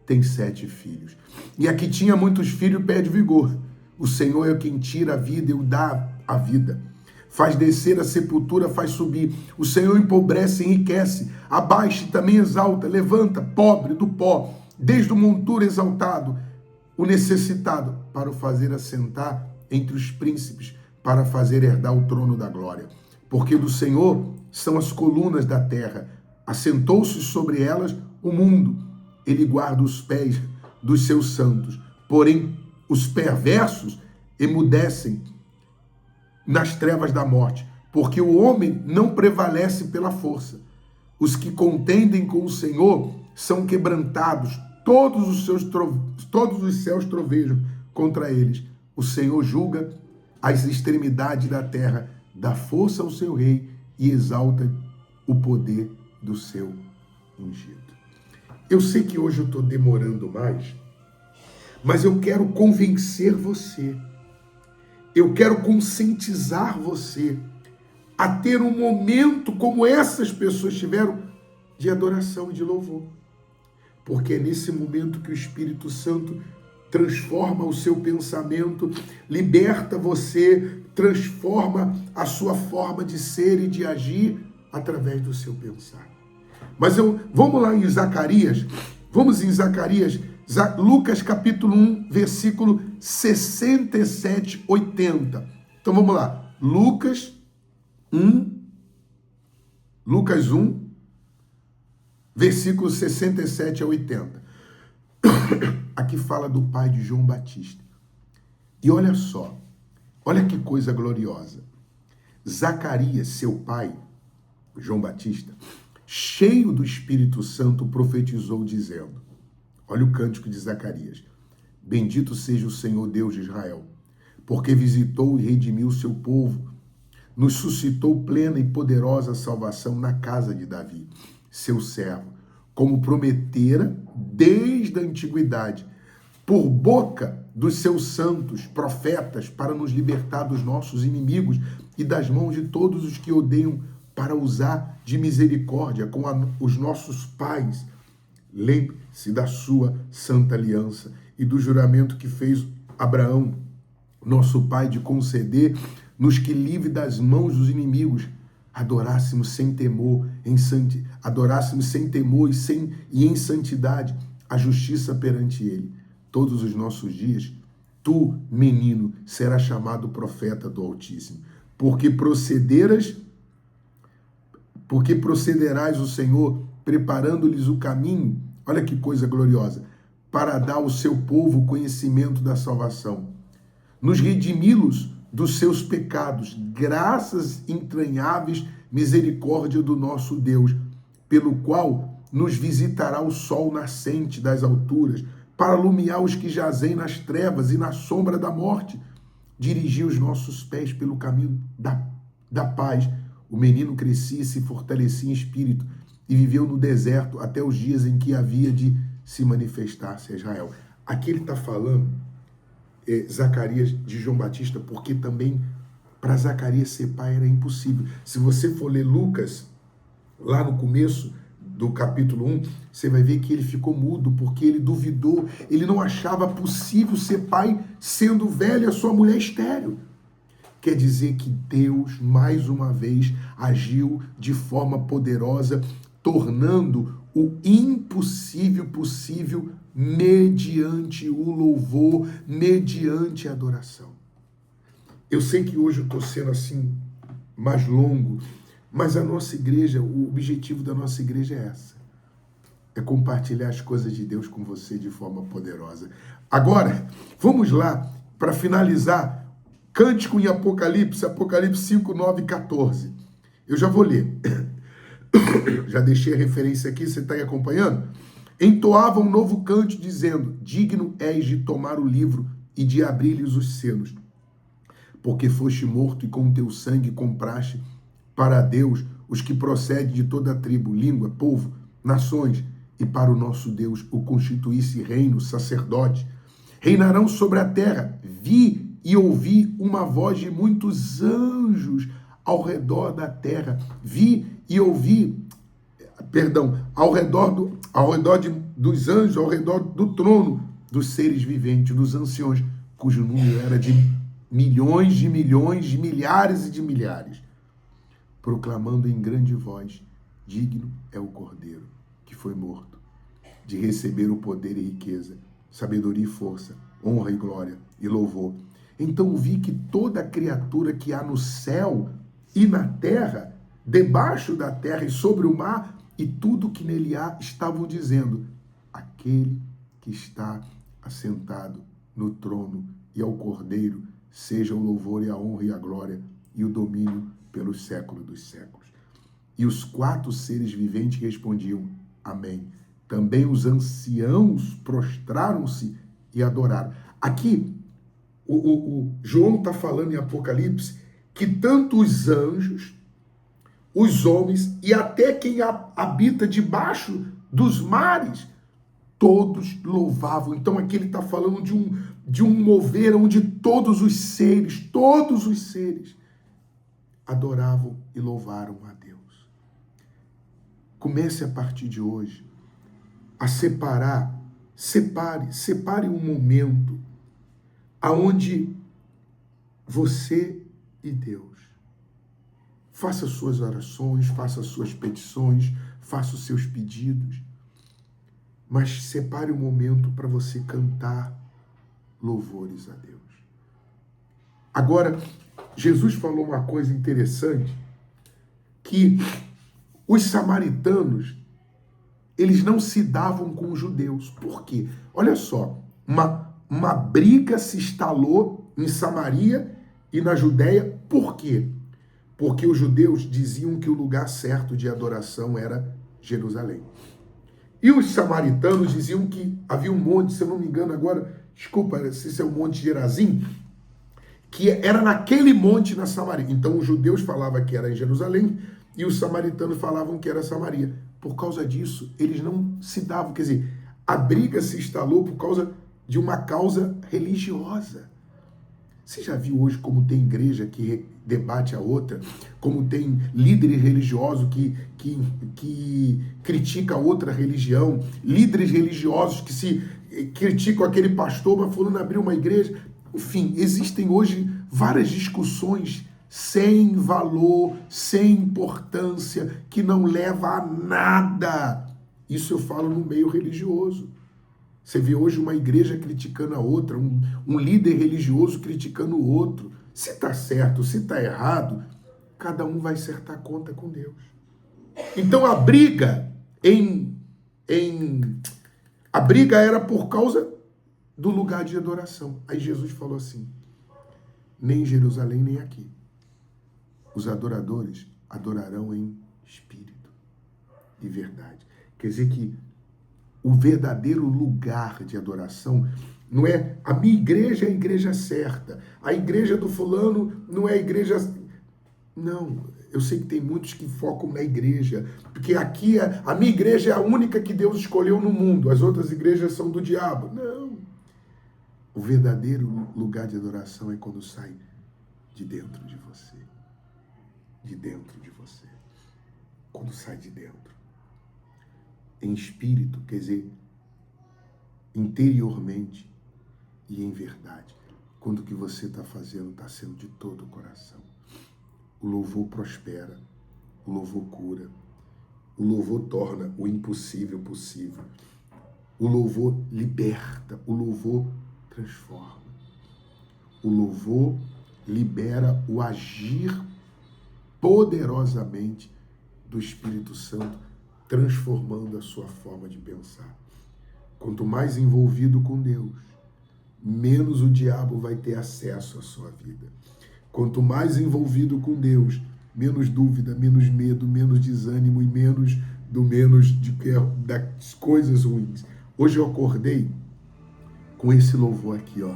tem 7 filhos. E a que tinha muitos filhos perde vigor. O Senhor é quem tira a vida e o dá a vida. Faz descer a sepultura, faz subir. O Senhor empobrece e enriquece. Abaixa e também exalta. Levanta, pobre do pó, desde o monturo exaltado, o necessitado, para o fazer assentar entre os príncipes, para fazer herdar o trono da glória. Porque do Senhor são as colunas da terra. Assentou-se sobre elas o mundo. Ele guarda os pés dos seus santos. Porém, os perversos emudecem nas trevas da morte, porque o homem não prevalece pela força. Os que contendem com o Senhor são quebrantados, todos os céus trovejam contra eles. O Senhor julga as extremidades da terra, dá força ao seu rei e exalta o poder do seu ungido. Eu sei que hoje eu estou demorando mais, Mas eu quero convencer você, eu quero conscientizar você a ter um momento como essas pessoas tiveram de adoração e de louvor. Porque é nesse momento que o Espírito Santo transforma o seu pensamento, liberta você, transforma a sua forma de ser e de agir através do seu pensar. Mas vamos lá em Zacarias, vamos em Zacarias, Lucas capítulo 1, versículo 67, 80. Então vamos lá, Lucas 1, versículo 67 a 80. Aqui fala do pai de João Batista. E olha só, olha que coisa gloriosa. Zacarias, seu pai, João Batista, cheio do Espírito Santo, profetizou dizendo, olha o cântico de Zacarias, bendito seja o Senhor Deus de Israel, porque visitou e redimiu o seu povo, nos suscitou plena e poderosa salvação na casa de Davi, seu servo, como prometera desde a antiguidade, por boca dos seus santos profetas, para nos libertar dos nossos inimigos e das mãos de todos os que odeiam, para usar de misericórdia com os nossos pais. Lembre-se da sua santa aliança e do juramento que fez Abraão, nosso pai, de conceder nos que livre das mãos dos inimigos, adorássemos sem temor e em santidade a justiça perante ele. Todos os nossos dias, tu, menino, serás chamado profeta do Altíssimo, porque procederás o Senhor, preparando-lhes o caminho, olha que coisa gloriosa, para dar ao seu povo conhecimento da salvação, nos redimi-los dos seus pecados, graças entranháveis, misericórdia do nosso Deus, pelo qual nos visitará o sol nascente das alturas, para alumiar os que jazem nas trevas e na sombra da morte, dirigir os nossos pés pelo caminho da paz. O menino crescia e se fortalecia em espírito e viveu no deserto até os dias em que havia de se manifestar-se a Israel. Aqui ele está falando, Zacarias de João Batista, porque também para Zacarias ser pai era impossível. Se você for ler Lucas, lá no começo do capítulo 1, você vai ver que ele ficou mudo, porque ele duvidou, ele não achava possível ser pai sendo velho, a sua mulher estéril. Quer dizer que Deus, mais uma vez, agiu de forma poderosa, tornando o impossível possível mediante o louvor, mediante a adoração. Eu sei que hoje eu estou sendo assim, mais longo, mas a nossa igreja, o objetivo da nossa igreja é essa. É compartilhar as coisas de Deus com você de forma poderosa. Agora, vamos lá, para finalizar, Cântico em Apocalipse, Apocalipse 5, 9 e 14. Eu já vou ler. Já deixei a referência aqui, você está aí acompanhando? Entoava um novo cântico dizendo, digno és de tomar o livro e de abrir-lhes os selos, porque foste morto e com teu sangue compraste para Deus os que procedem de toda a tribo, língua, povo, nações, e para o nosso Deus o constituísse reino, sacerdote. Reinarão sobre a terra. Vi e ouvi uma voz de muitos anjos ao redor da terra. Vi e ouvi, ao redor dos anjos, ao redor do trono, dos seres viventes, dos anciões, cujo número era de milhões, de milhares e de milhares, proclamando em grande voz, digno é o Cordeiro que foi morto, de receber o poder e riqueza, sabedoria e força, honra e glória e louvor. Então vi que toda criatura que há no céu e na terra, debaixo da terra e sobre o mar, e tudo que nele há, estavam dizendo, aquele que está assentado no trono e ao Cordeiro, seja o louvor e a honra e a glória e o domínio pelos séculos dos séculos. E os 4 seres viventes respondiam, amém. Também os anciãos prostraram-se e adoraram. Aqui, o João está falando em Apocalipse que tanto os anjos, os homens e até quem habita debaixo dos mares, todos louvavam. Então aqui ele está falando de um mover onde todos os seres adoravam e louvaram a Deus. Comece a partir de hoje a separe um momento aonde você e Deus faça suas orações, faça suas petições, faça os seus pedidos, mas separe um momento para você cantar louvores a Deus. Agora, Jesus falou uma coisa interessante, que os samaritanos, eles não se davam com os judeus. Por quê? Olha só, uma briga se instalou em Samaria e na Judéia. Por quê? Porque os judeus diziam que o lugar certo de adoração era Jerusalém. E os samaritanos diziam que havia um monte, se eu não me engano agora, desculpa, se é o Monte Gerazim, que era naquele monte na Samaria. Então os judeus falavam que era em Jerusalém e os samaritanos falavam que era Samaria. Por causa disso, eles não se davam. Quer dizer, a briga se instalou por causa de uma causa religiosa. Você já viu hoje como tem igreja que debate a outra? Como tem líderes religiosos que critica outra religião? Líderes religiosos que se criticam aquele pastor, mas fulano abriu uma igreja. Enfim, existem hoje várias discussões sem valor, sem importância, que não leva a nada. Isso eu falo no meio religioso. Você vê hoje uma igreja criticando a outra, um líder religioso criticando o outro. Se está certo, se está errado, cada um vai acertar conta com Deus. Então a briga a briga era por causa do lugar de adoração. Aí Jesus falou assim: nem em Jerusalém, nem aqui. Os adoradores adorarão em espírito e verdade. Quer dizer que o verdadeiro lugar de adoração não é a minha igreja, é a igreja certa. A igreja do fulano não é a igreja... Não, eu sei que tem muitos que focam na igreja, porque aqui a minha igreja é a única que Deus escolheu no mundo, as outras igrejas são do diabo. Não. O verdadeiro lugar de adoração é quando sai de dentro de você. De dentro de você. Quando sai de dentro. Em espírito, quer dizer, interiormente e em verdade. Quando o que você está fazendo está sendo de todo o coração. O louvor prospera, o louvor cura, o louvor torna o impossível possível. O louvor liberta, o louvor transforma. O louvor libera o agir poderosamente do Espírito Santo, transformando a sua forma de pensar. Quanto mais envolvido com Deus, menos o diabo vai ter acesso à sua vida. Quanto mais envolvido com Deus, menos dúvida, menos medo, menos desânimo e menos das coisas ruins. Hoje eu acordei com esse louvor aqui, ó.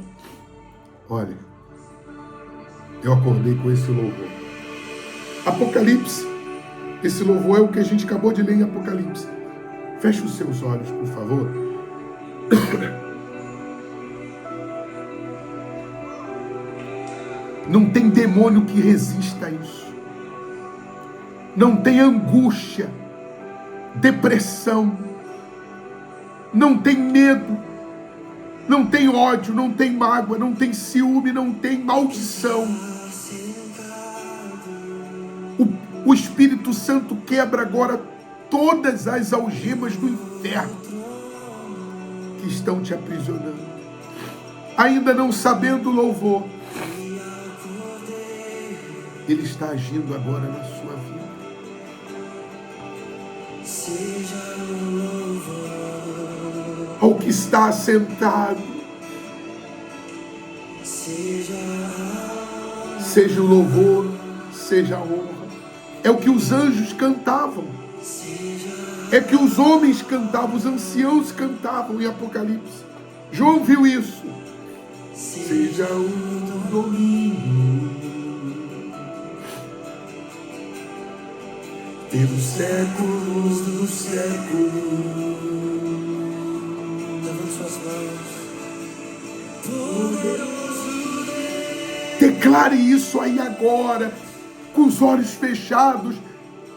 Olha, eu acordei com esse louvor. Apocalipse. Esse louvor é o que a gente acabou de ler em Apocalipse. Feche os seus olhos, por favor. Não tem demônio que resista a isso. Não tem angústia, depressão, não tem medo, não tem ódio, não tem mágoa, não tem ciúme, não tem maldição. O Espírito Santo quebra agora todas as algemas do inferno que estão te aprisionando. Ainda não sabendo o louvor, Ele está agindo agora na sua vida. Ao que está assentado, seja o louvor, seja a honra. É o que os anjos cantavam. É que os homens cantavam, os anciãos cantavam em Apocalipse. João viu isso. Seja o domínio pelos séculos dos séculos. Declare isso aí agora, com os olhos fechados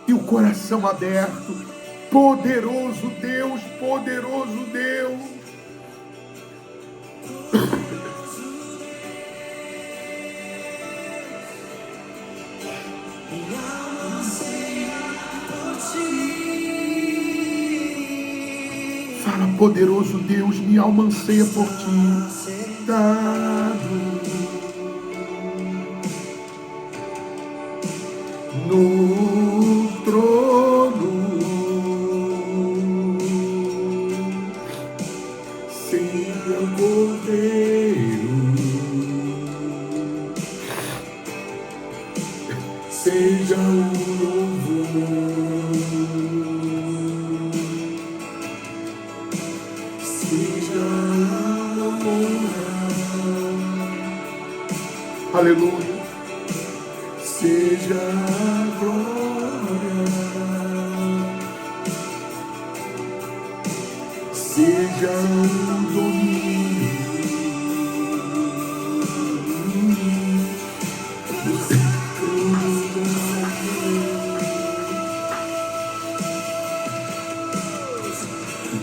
e o coração aberto. Poderoso Deus, poderoso Deus. Fala, poderoso Deus, minha alma anseia por ti. No trono, seja o Cordeiro, seja o louvor, seja a honra, aleluia, seja a glória, seja o domínio,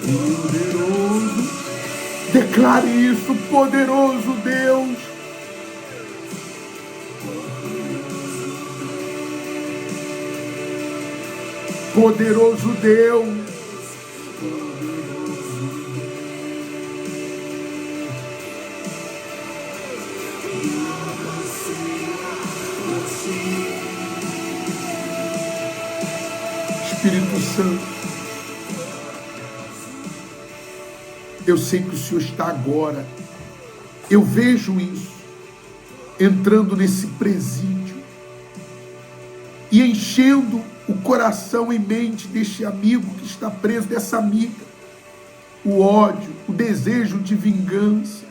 poderoso, declare isso, poderoso Deus. Poderoso Deus, Espírito Santo, eu sei que o Senhor está agora, eu vejo isso, entrando nesse presídio e enchendo o coração e mente deste amigo que está preso, dessa amiga. O ódio, o desejo de vingança,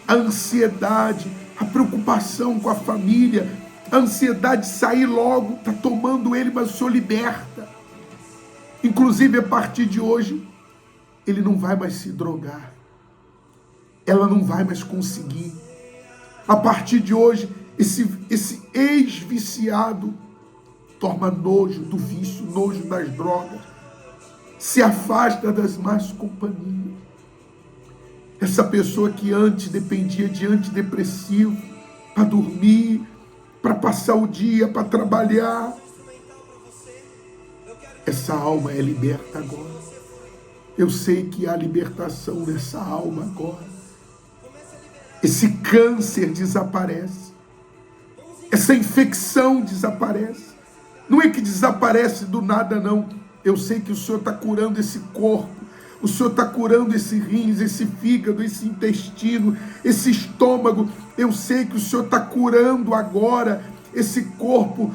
a ansiedade, a preocupação com a família, a ansiedade de sair logo, está tomando ele, mas o Senhor liberta. Inclusive, a partir de hoje, ele não vai mais se drogar. Ela não vai mais conseguir. A partir de hoje, esse ex-viciado toma nojo do vício, nojo das drogas, se afasta das más companhias. Essa pessoa que antes dependia de antidepressivo para dormir, para passar o dia, para trabalhar, essa alma é liberta agora. Eu sei que há libertação nessa alma agora. Esse câncer desaparece, essa infecção desaparece. Não é que desaparece do nada, não. Eu sei que o Senhor está curando esse corpo, o Senhor está curando esse rins, esse fígado, esse intestino, esse estômago. Eu sei que o Senhor está curando agora esse corpo,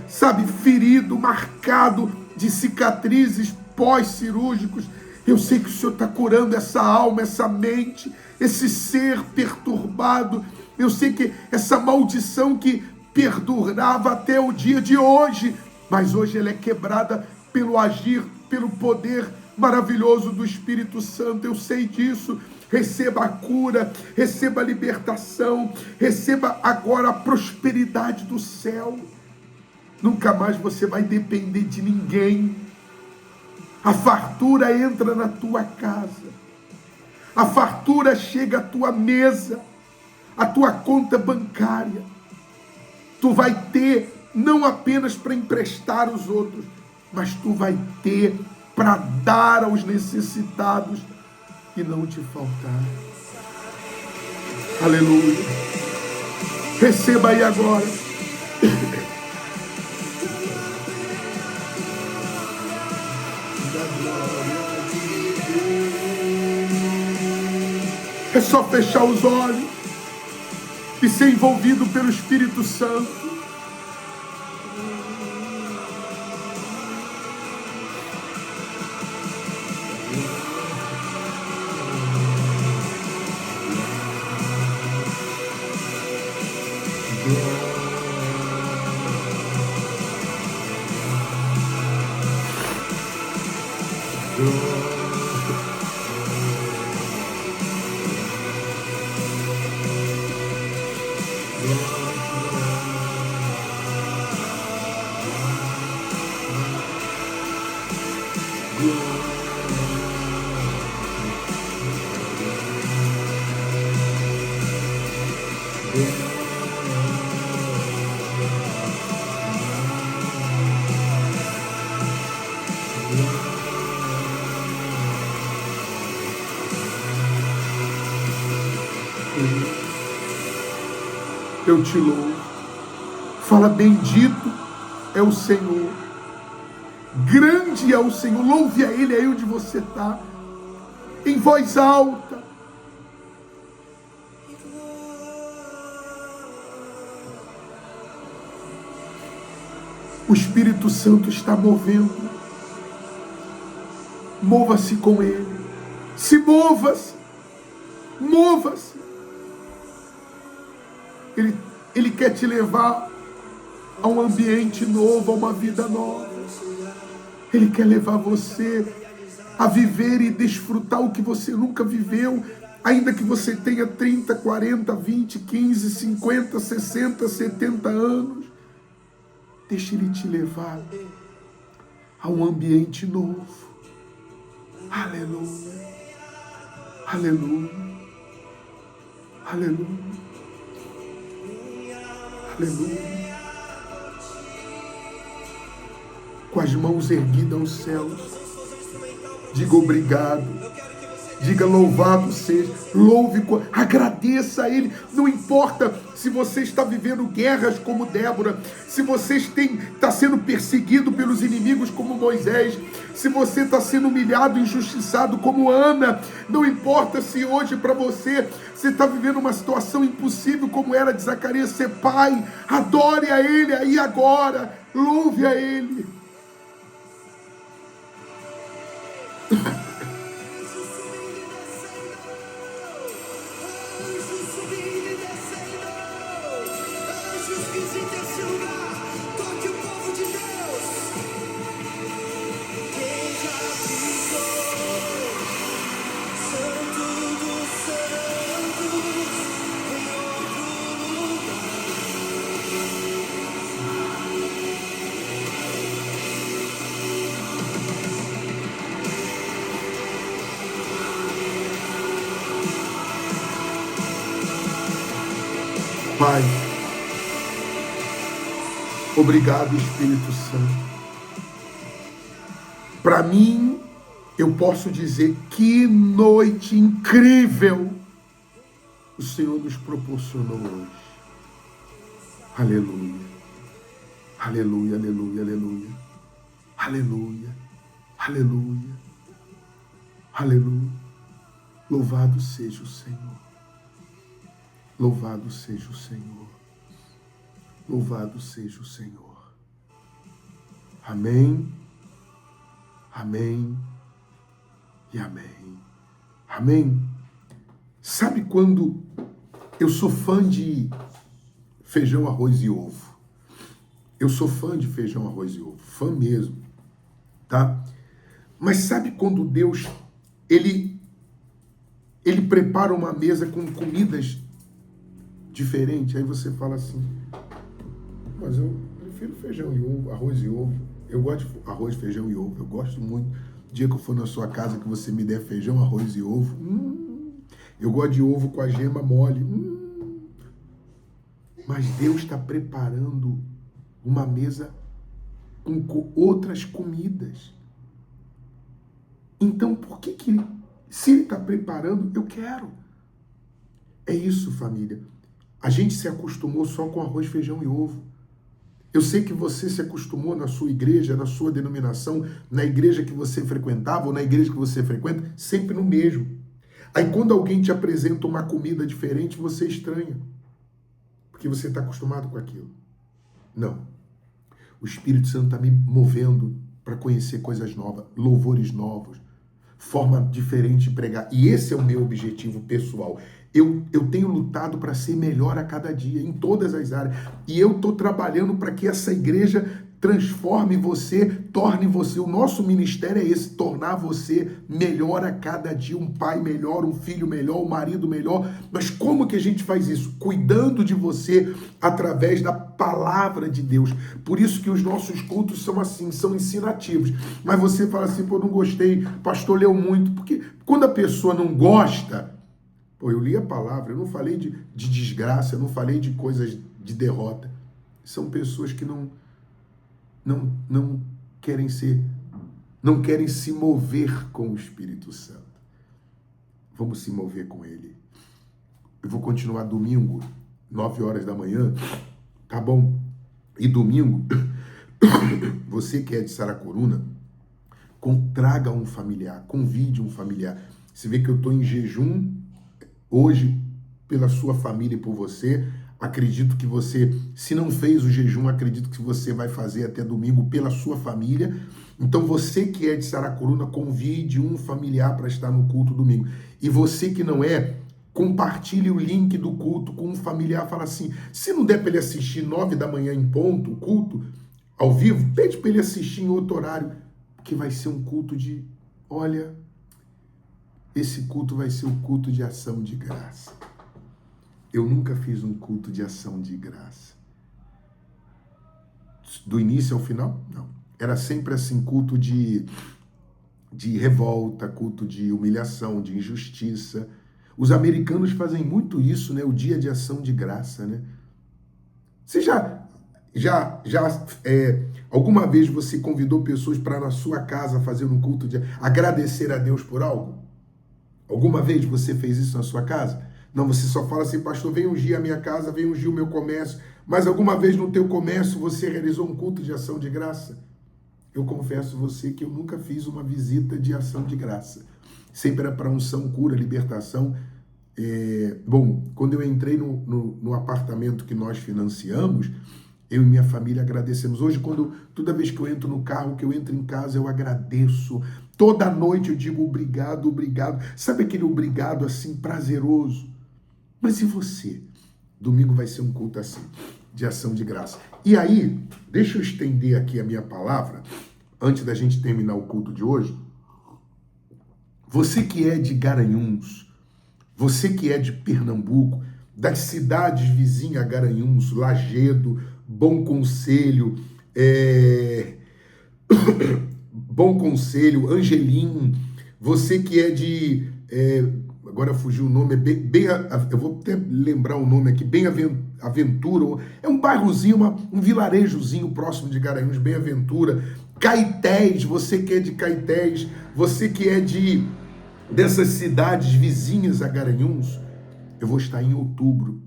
sabe, ferido, marcado de cicatrizes pós-cirúrgicos. Eu sei que o Senhor está curando essa alma, essa mente, esse ser perturbado. Eu sei que essa maldição que perdurava até o dia de hoje, mas hoje ela é quebrada pelo agir, pelo poder maravilhoso do Espírito Santo. Eu sei disso. Receba a cura, receba a libertação, receba agora a prosperidade do céu. Nunca mais você vai depender de ninguém. A fartura entra na tua casa, a fartura chega à tua mesa, à tua conta bancária. Tu vai ter não apenas para emprestar aos outros, mas tu vai ter para dar aos necessitados e não te faltar. Aleluia. Receba aí agora. É só fechar os olhos e ser envolvido pelo Espírito Santo. eu te louvo. Fala, bendito é o Senhor. Grande é o Senhor. Louve a Ele aí onde você está. Em voz alta. O Espírito Santo está movendo. Mova-se com Ele. Se mova-se. Mova-se. Ele quer te levar a um ambiente novo, a uma vida nova. Ele quer levar você a viver e desfrutar o que você nunca viveu, ainda que você tenha 30, 40, 20, 15, 50, 60, 70 anos. Deixa Ele te levar a um ambiente novo. Aleluia. Aleluia. Aleluia. Aleluia. Com as mãos erguidas aos céus, diga obrigado. Diga louvado seja. Louve, agradeça a Ele. Não importa se você está vivendo guerras como Débora, se você está sendo perseguido pelos inimigos como Moisés, se você está sendo humilhado, injustiçado como Ana. Não importa se hoje para você está vivendo uma situação impossível como era de Zacarias ser pai. Adore a Ele aí agora. Louve a Ele. Pai, obrigado, Espírito Santo. Para mim, eu posso dizer que noite incrível o Senhor nos proporcionou hoje. Aleluia, aleluia, aleluia, aleluia, aleluia, aleluia, aleluia. Louvado seja o Senhor. Louvado seja o Senhor. Louvado seja o Senhor. Amém. Amém. E amém. Amém. Sabe quando eu sou fã de feijão, arroz e ovo? Eu sou fã de feijão, arroz e ovo. Fã mesmo. Tá? Mas sabe quando Deus, Ele prepara uma mesa com comidas diferente, aí você fala assim, mas eu prefiro feijão e ovo, arroz e ovo. Eu gosto de arroz, feijão e ovo. Eu gosto muito. O dia que eu for na sua casa que você me der feijão, arroz e ovo, eu gosto de ovo com a gema mole. Mas Deus está preparando uma mesa com outras comidas. Então, por que se Ele está preparando, eu quero? É isso, família. A gente se acostumou só com arroz, feijão e ovo. Eu sei que você se acostumou na sua igreja, na sua denominação, na igreja que você frequentava ou na igreja que você frequenta, sempre no mesmo. Aí quando alguém te apresenta uma comida diferente, você estranha. Porque você está acostumado com aquilo. Não. O Espírito Santo está me movendo para conhecer coisas novas, louvores novos, forma diferente de pregar. E esse é o meu objetivo pessoal. Eu tenho lutado para ser melhor a cada dia, em todas as áreas. E eu estou trabalhando para que essa igreja transforme você, torne você. O nosso ministério é esse, tornar você melhor a cada dia. Um pai melhor, um filho melhor, um marido melhor. Mas como que a gente faz isso? Cuidando de você através da palavra de Deus. Por isso que os nossos cultos são assim, são ensinativos. Mas você fala assim, pô, não gostei, pastor leu muito. Porque quando a pessoa não gosta... Pô, eu li a palavra, eu não falei de desgraça, eu não falei de coisas de derrota. São pessoas que não querem não querem se mover com o Espírito Santo. Vamos se mover com Ele. Eu vou continuar domingo 9 horas da manhã, tá bom? E domingo, você que é de Saracuruna, traga um familiar, convide um familiar. Você vê que eu estou em jejum hoje pela sua família e por você. Acredito que você, se não fez o jejum, acredito que você vai fazer até domingo pela sua família. Então você que é de Saracuruna, convide um familiar para estar no culto domingo. E você que não é, compartilhe o link do culto com um familiar. Fala assim, se não der para ele assistir 9 da manhã em ponto, o culto ao vivo, pede para ele assistir em outro horário, que vai ser um culto de, olha, esse culto vai ser um culto de ação de graça. Eu nunca fiz um culto de ação de graça. Do início ao final, não. Era sempre assim, culto de revolta, culto de humilhação, de injustiça. Os americanos fazem muito isso, né? O dia de ação de graça, né? Você alguma vez você convidou pessoas para na sua casa fazer um culto de agradecer a Deus por algo? Alguma vez você fez isso na sua casa? Não, você só fala assim, pastor, vem ungir a minha casa, vem ungir o meu comércio. Mas alguma vez no teu comércio você realizou um culto de ação de graça? Eu confesso a você que eu nunca fiz uma visita de ação de graça. Sempre era para unção, cura, libertação. Bom, quando eu entrei no apartamento que nós financiamos, eu e minha família agradecemos. Hoje, toda vez que eu entro no carro, que eu entro em casa, eu agradeço. Toda noite eu digo obrigado, obrigado. Sabe aquele obrigado assim, prazeroso? Mas e você? Domingo vai ser um culto assim, de ação de graça. E aí, deixa eu estender aqui a minha palavra, antes da gente terminar o culto de hoje. Você que é de Garanhuns, você que é de Pernambuco, das cidades vizinhas a Garanhuns, Lagedo, Bom Conselho, Bom Conselho, Angelim, você que é de... agora fugiu o nome, eu vou até lembrar o nome aqui, Bem-Aventura, é um bairrozinho, um vilarejozinho próximo de Garanhuns, Bem-Aventura, Caetés, você que é de Caetés, você que é dessas cidades vizinhas a Garanhuns, eu vou estar em outubro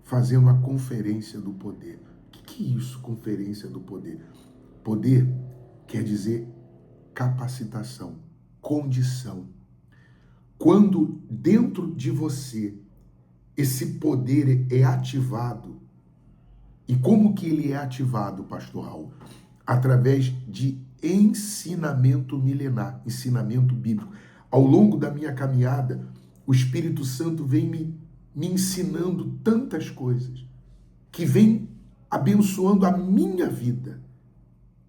fazendo uma conferência do poder. O que é isso, conferência do poder? Poder quer dizer capacitação, condição. Quando dentro de você esse poder é ativado, e como que ele é ativado, pastor Raul? Através de ensinamento milenar, ensinamento bíblico. Ao longo da minha caminhada, o Espírito Santo vem me ensinando tantas coisas, que vem abençoando a minha vida.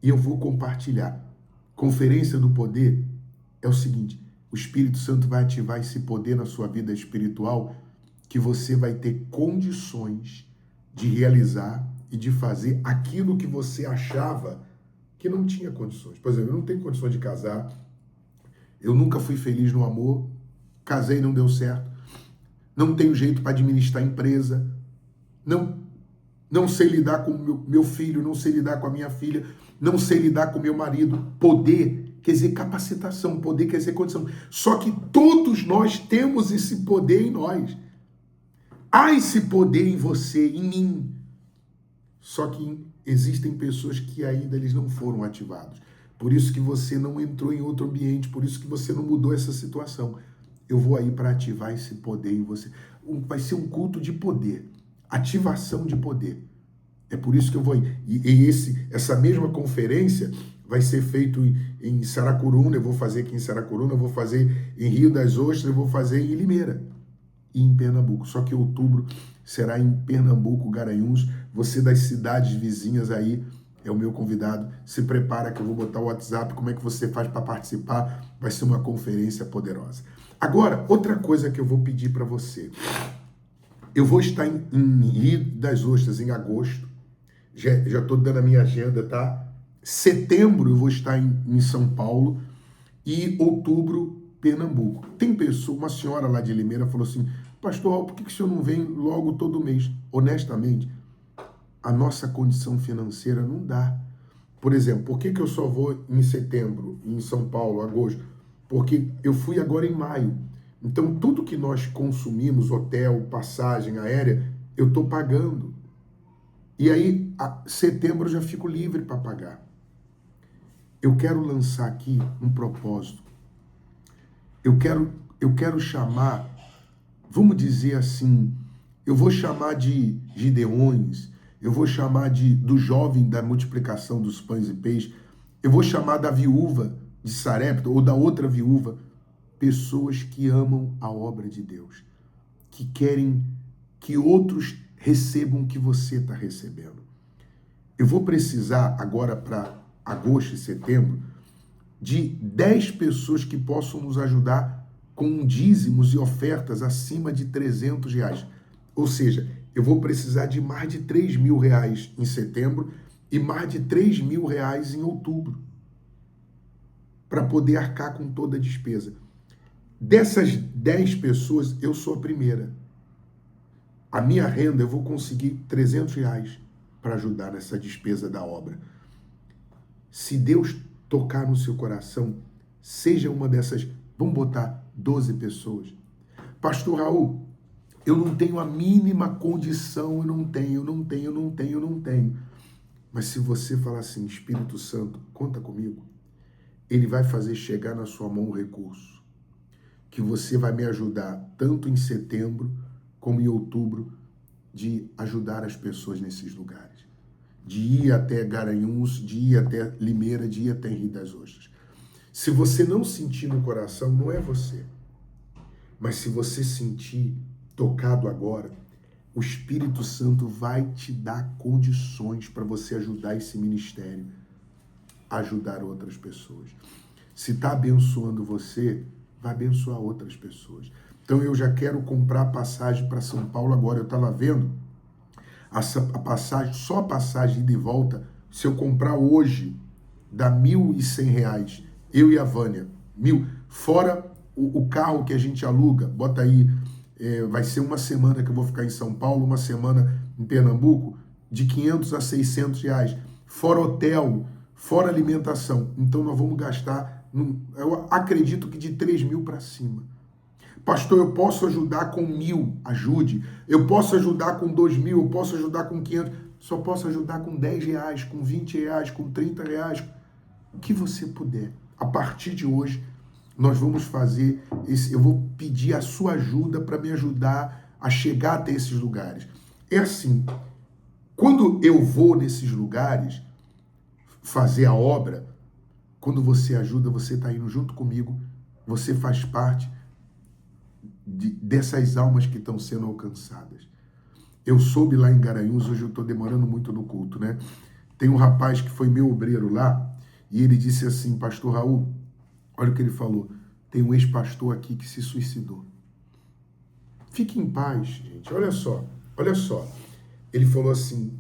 E eu vou compartilhar. Conferência do poder é o seguinte, o Espírito Santo vai ativar esse poder na sua vida espiritual, que você vai ter condições de realizar e de fazer aquilo que você achava que não tinha condições. Por exemplo, eu não tenho condições de casar, eu nunca fui feliz no amor, casei e não deu certo, não tenho jeito para administrar a empresa, não sei lidar com meu filho, não sei lidar com a minha filha, não sei lidar com meu marido. Poder quer dizer capacitação, poder quer dizer condição. Só que todos nós temos esse poder em nós. Há esse poder em você, em mim. Só que existem pessoas que ainda eles não foram ativados. Por isso que você não entrou em outro ambiente, por isso que você não mudou essa situação. Eu vou aí para ativar esse poder em você. Vai ser um culto de poder, ativação de poder. É por isso que eu vou aí. E essa mesma conferência vai ser feito em Saracuruna, eu vou fazer aqui em Saracuruna, eu vou fazer em Rio das Ostras, eu vou fazer em Limeira e em Pernambuco. Só que em outubro será em Pernambuco, Garanhuns. Você das cidades vizinhas aí é o meu convidado. Se prepara que eu vou botar o WhatsApp, como é que você faz para participar. Vai ser uma conferência poderosa. Agora, outra coisa que eu vou pedir para você. Eu vou estar em Rio das Ostras em agosto. Já estou dando a minha agenda, tá? Setembro eu vou estar em São Paulo e outubro, Pernambuco. Tem uma senhora lá de Limeira falou assim, pastor, por que o senhor não vem logo todo mês? Honestamente, a nossa condição financeira não dá. Por exemplo, por que eu só vou em setembro, em São Paulo, agosto? Porque eu fui agora em maio. Então, tudo que nós consumimos, hotel, passagem aérea, eu estou pagando. E aí, setembro eu já fico livre para pagar. Eu quero lançar aqui um propósito. Eu quero chamar, vamos dizer assim, eu vou chamar de Gideões, eu vou chamar do jovem da multiplicação dos pães e peixes, eu vou chamar da viúva de Sarepta ou da outra viúva, pessoas que amam a obra de Deus, que querem que outros recebam o que você está recebendo. Eu vou precisar agora para agosto e setembro de 10 pessoas que possam nos ajudar com dízimos e ofertas acima de R$300. Ou seja, eu vou precisar de mais de R$3.000 em setembro e mais de R$3.000 em outubro para poder arcar com toda a despesa. Dessas 10 pessoas, eu sou a primeira. A minha renda, eu vou conseguir R$300 para ajudar nessa despesa da obra. Se Deus tocar no seu coração, seja uma dessas, vamos botar 12 pessoas. Pastor Raul, eu não tenho a mínima condição, eu não tenho. Mas se você falar assim, Espírito Santo, conta comigo, ele vai fazer chegar na sua mão o recurso, que você vai me ajudar, tanto em setembro como em outubro, de ajudar as pessoas nesses lugares. De ir até Garanhuns, de ir até Limeira, de ir até Rio das Ostras. Se você não sentir no coração, não é você. Mas se você sentir tocado agora, o Espírito Santo vai te dar condições para você ajudar esse ministério a ajudar outras pessoas. Se está abençoando você, vai abençoar outras pessoas. Então eu já quero comprar passagem para São Paulo agora. Eu estava vendo a passagem, só a passagem de volta, se eu comprar hoje, dá R$1.100. Eu e a Vânia, 1.000. Fora o carro que a gente aluga, bota aí, vai ser uma semana que eu vou ficar em São Paulo, uma semana em Pernambuco, de R$500 a R$600. Fora hotel, fora alimentação. Então nós vamos gastar, eu acredito que de R$3.000 para cima. Pastor, eu posso ajudar com 1.000, ajude. Eu posso ajudar com 2.000, eu posso ajudar com 500. Só posso ajudar com R$10, com R$20, com R$30. O que você puder. A partir de hoje, nós vamos fazer eu vou pedir a sua ajuda para me ajudar a chegar até esses lugares. É assim, quando eu vou nesses lugares fazer a obra, quando você ajuda, você está indo junto comigo, você faz parte dessas almas que estão sendo alcançadas. Eu soube lá em Garanhuns, hoje eu estou demorando muito no culto, né? Tem um rapaz que foi meu obreiro lá, e ele disse assim, Pastor Raul, olha o que ele falou, tem um ex-pastor aqui que se suicidou. Fique em paz, gente, olha só. Ele falou assim,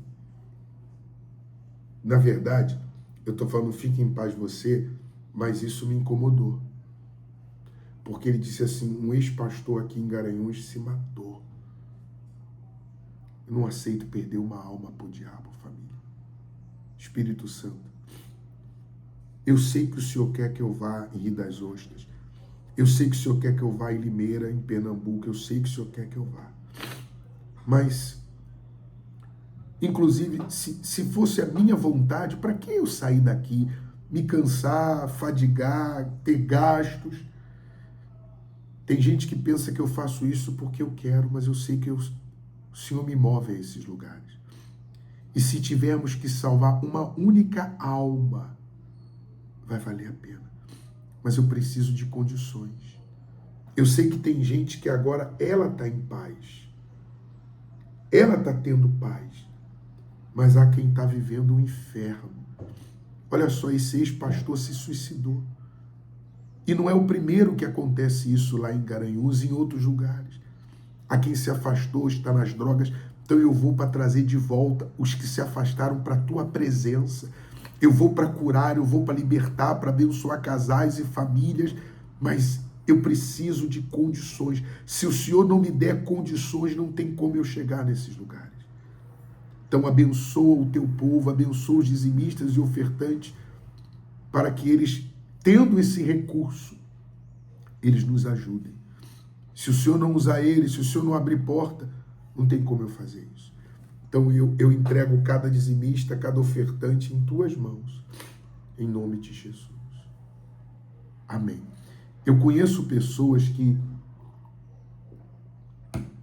na verdade, eu estou falando fique em paz você, mas isso me incomodou. Porque ele disse assim, um ex-pastor aqui em Garanhuns se matou. Eu não aceito perder uma alma para o diabo, família. Espírito Santo, eu sei que o Senhor quer que eu vá em Rio das Ostras. Eu sei que o Senhor quer que eu vá em Limeira, em Pernambuco. Eu sei que o Senhor quer que eu vá. Mas, inclusive, se fosse a minha vontade, para que eu sair daqui, me cansar, fadigar, ter gastos? Tem gente que pensa que eu faço isso porque eu quero, mas eu sei que o Senhor me move a esses lugares. E se tivermos que salvar uma única alma, vai valer a pena. Mas eu preciso de condições. Eu sei que tem gente que agora ela está em paz. Ela está tendo paz. Mas há quem está vivendo um inferno. Olha só, esse ex-pastor se suicidou. E não é o primeiro que acontece isso lá em Garanhuns e em outros lugares. Há quem se afastou, está nas drogas. Então eu vou para trazer de volta os que se afastaram para a tua presença. Eu vou para curar, eu vou para libertar, para abençoar casais e famílias. Mas eu preciso de condições. Se o Senhor não me der condições, não tem como eu chegar nesses lugares. Então abençoa o teu povo, abençoa os dizimistas e ofertantes, para que eles, tendo esse recurso, eles nos ajudem. Se o Senhor não usar eles, se o Senhor não abrir porta, Não tem como eu fazer isso. Então eu entrego cada dizimista, cada ofertante em tuas mãos, em nome de Jesus. Amém. Eu conheço pessoas que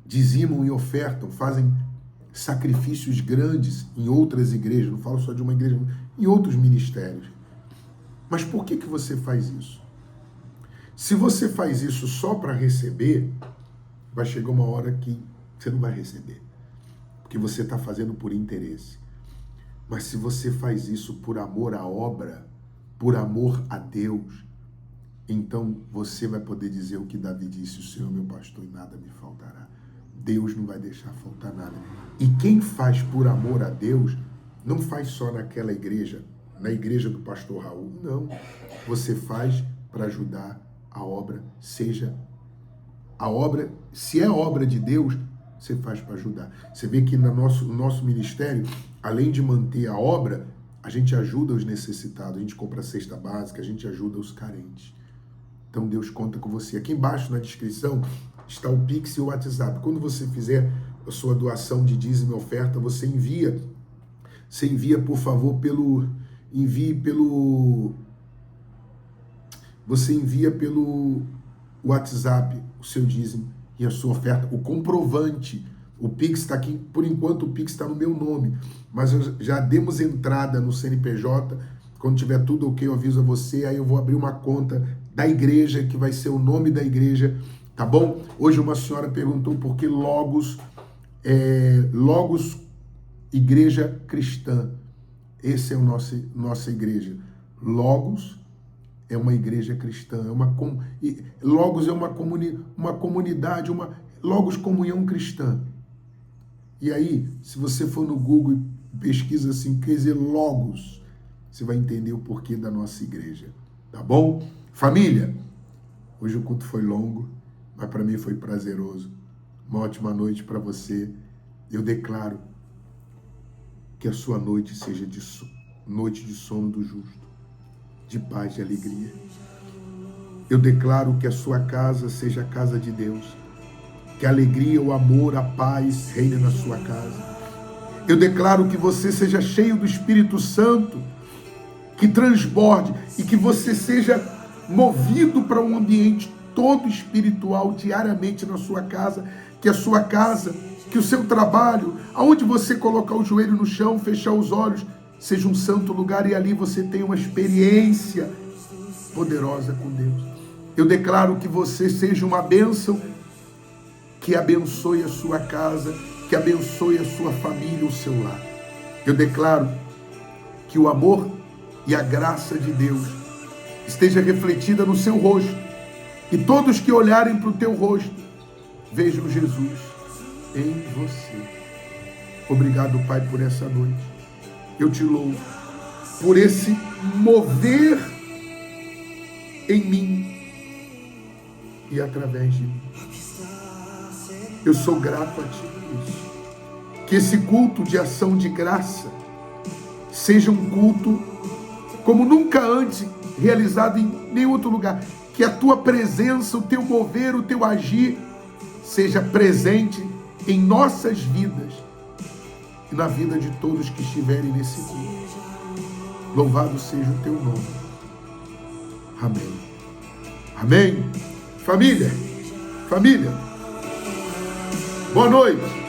dizimam e ofertam, fazem sacrifícios grandes em outras igrejas, não falo só de uma igreja, em outros ministérios. Mas por que você faz isso? Se você faz isso só para receber, vai chegar uma hora que você não vai receber, porque você está fazendo por interesse. Mas se você faz isso por amor à obra, por amor a Deus, então você vai poder dizer o que Davi disse: o Senhor é meu pastor e nada me faltará. Deus não vai deixar faltar nada. E quem faz por amor a Deus, não faz só naquela igreja, na igreja do pastor Raul, não. Você faz para ajudar a obra, seja a obra, se é obra de Deus, você faz para ajudar. Você vê que no nosso ministério, além de manter a obra, a gente ajuda os necessitados, a gente compra a cesta básica, a gente ajuda os carentes. Então Deus conta com você. Aqui embaixo na descrição está o Pix e o WhatsApp. Quando você fizer a sua doação de dízimo e oferta, você envia, por favor, você envia pelo WhatsApp o seu dízimo e a sua oferta, o comprovante. O Pix está aqui, por enquanto o Pix está no meu nome, mas já demos entrada no CNPJ. Quando tiver tudo ok, eu aviso a você, aí eu vou abrir uma conta da igreja, que vai ser o nome da igreja, tá bom? Hoje uma senhora perguntou por que Logos Igreja Cristã. Essa é a nossa igreja. Logos é uma igreja cristã, Logos é uma comunidade, Logos Comunhão Cristã. E aí, se você for no Google e pesquisa assim, quer dizer Logos, você vai entender o porquê da nossa igreja, tá bom? Família, hoje o culto foi longo, mas para mim foi prazeroso. Uma ótima noite para você. Eu declaro que a sua noite seja noite de sono do justo, de paz e alegria. Eu declaro que a sua casa seja a casa de Deus, que a alegria, o amor, a paz reine na sua casa. Eu declaro que você seja cheio do Espírito Santo, que transborde e que você seja movido para um ambiente todo espiritual diariamente na sua casa, que a sua casa, que o seu trabalho, aonde você colocar o joelho no chão, fechar os olhos, seja um santo lugar e ali você tenha uma experiência poderosa com Deus. Eu declaro que você seja uma bênção, que abençoe a sua casa, que abençoe a sua família, o seu lar. Eu declaro que o amor e a graça de Deus esteja refletida no seu rosto, e todos que olharem para o teu rosto vejam Jesus em você. Obrigado, Pai, por essa noite. Eu te louvo por esse mover em mim e através de mim. Eu sou grato a ti por isso. Que esse culto de ação de graça seja um culto como nunca antes realizado em nenhum outro lugar. Que a tua presença, o teu mover, o teu agir seja presente em nossas vidas e na vida de todos que estiverem nesse culto. Louvado seja o teu nome. Amém. Amém. Família, boa noite.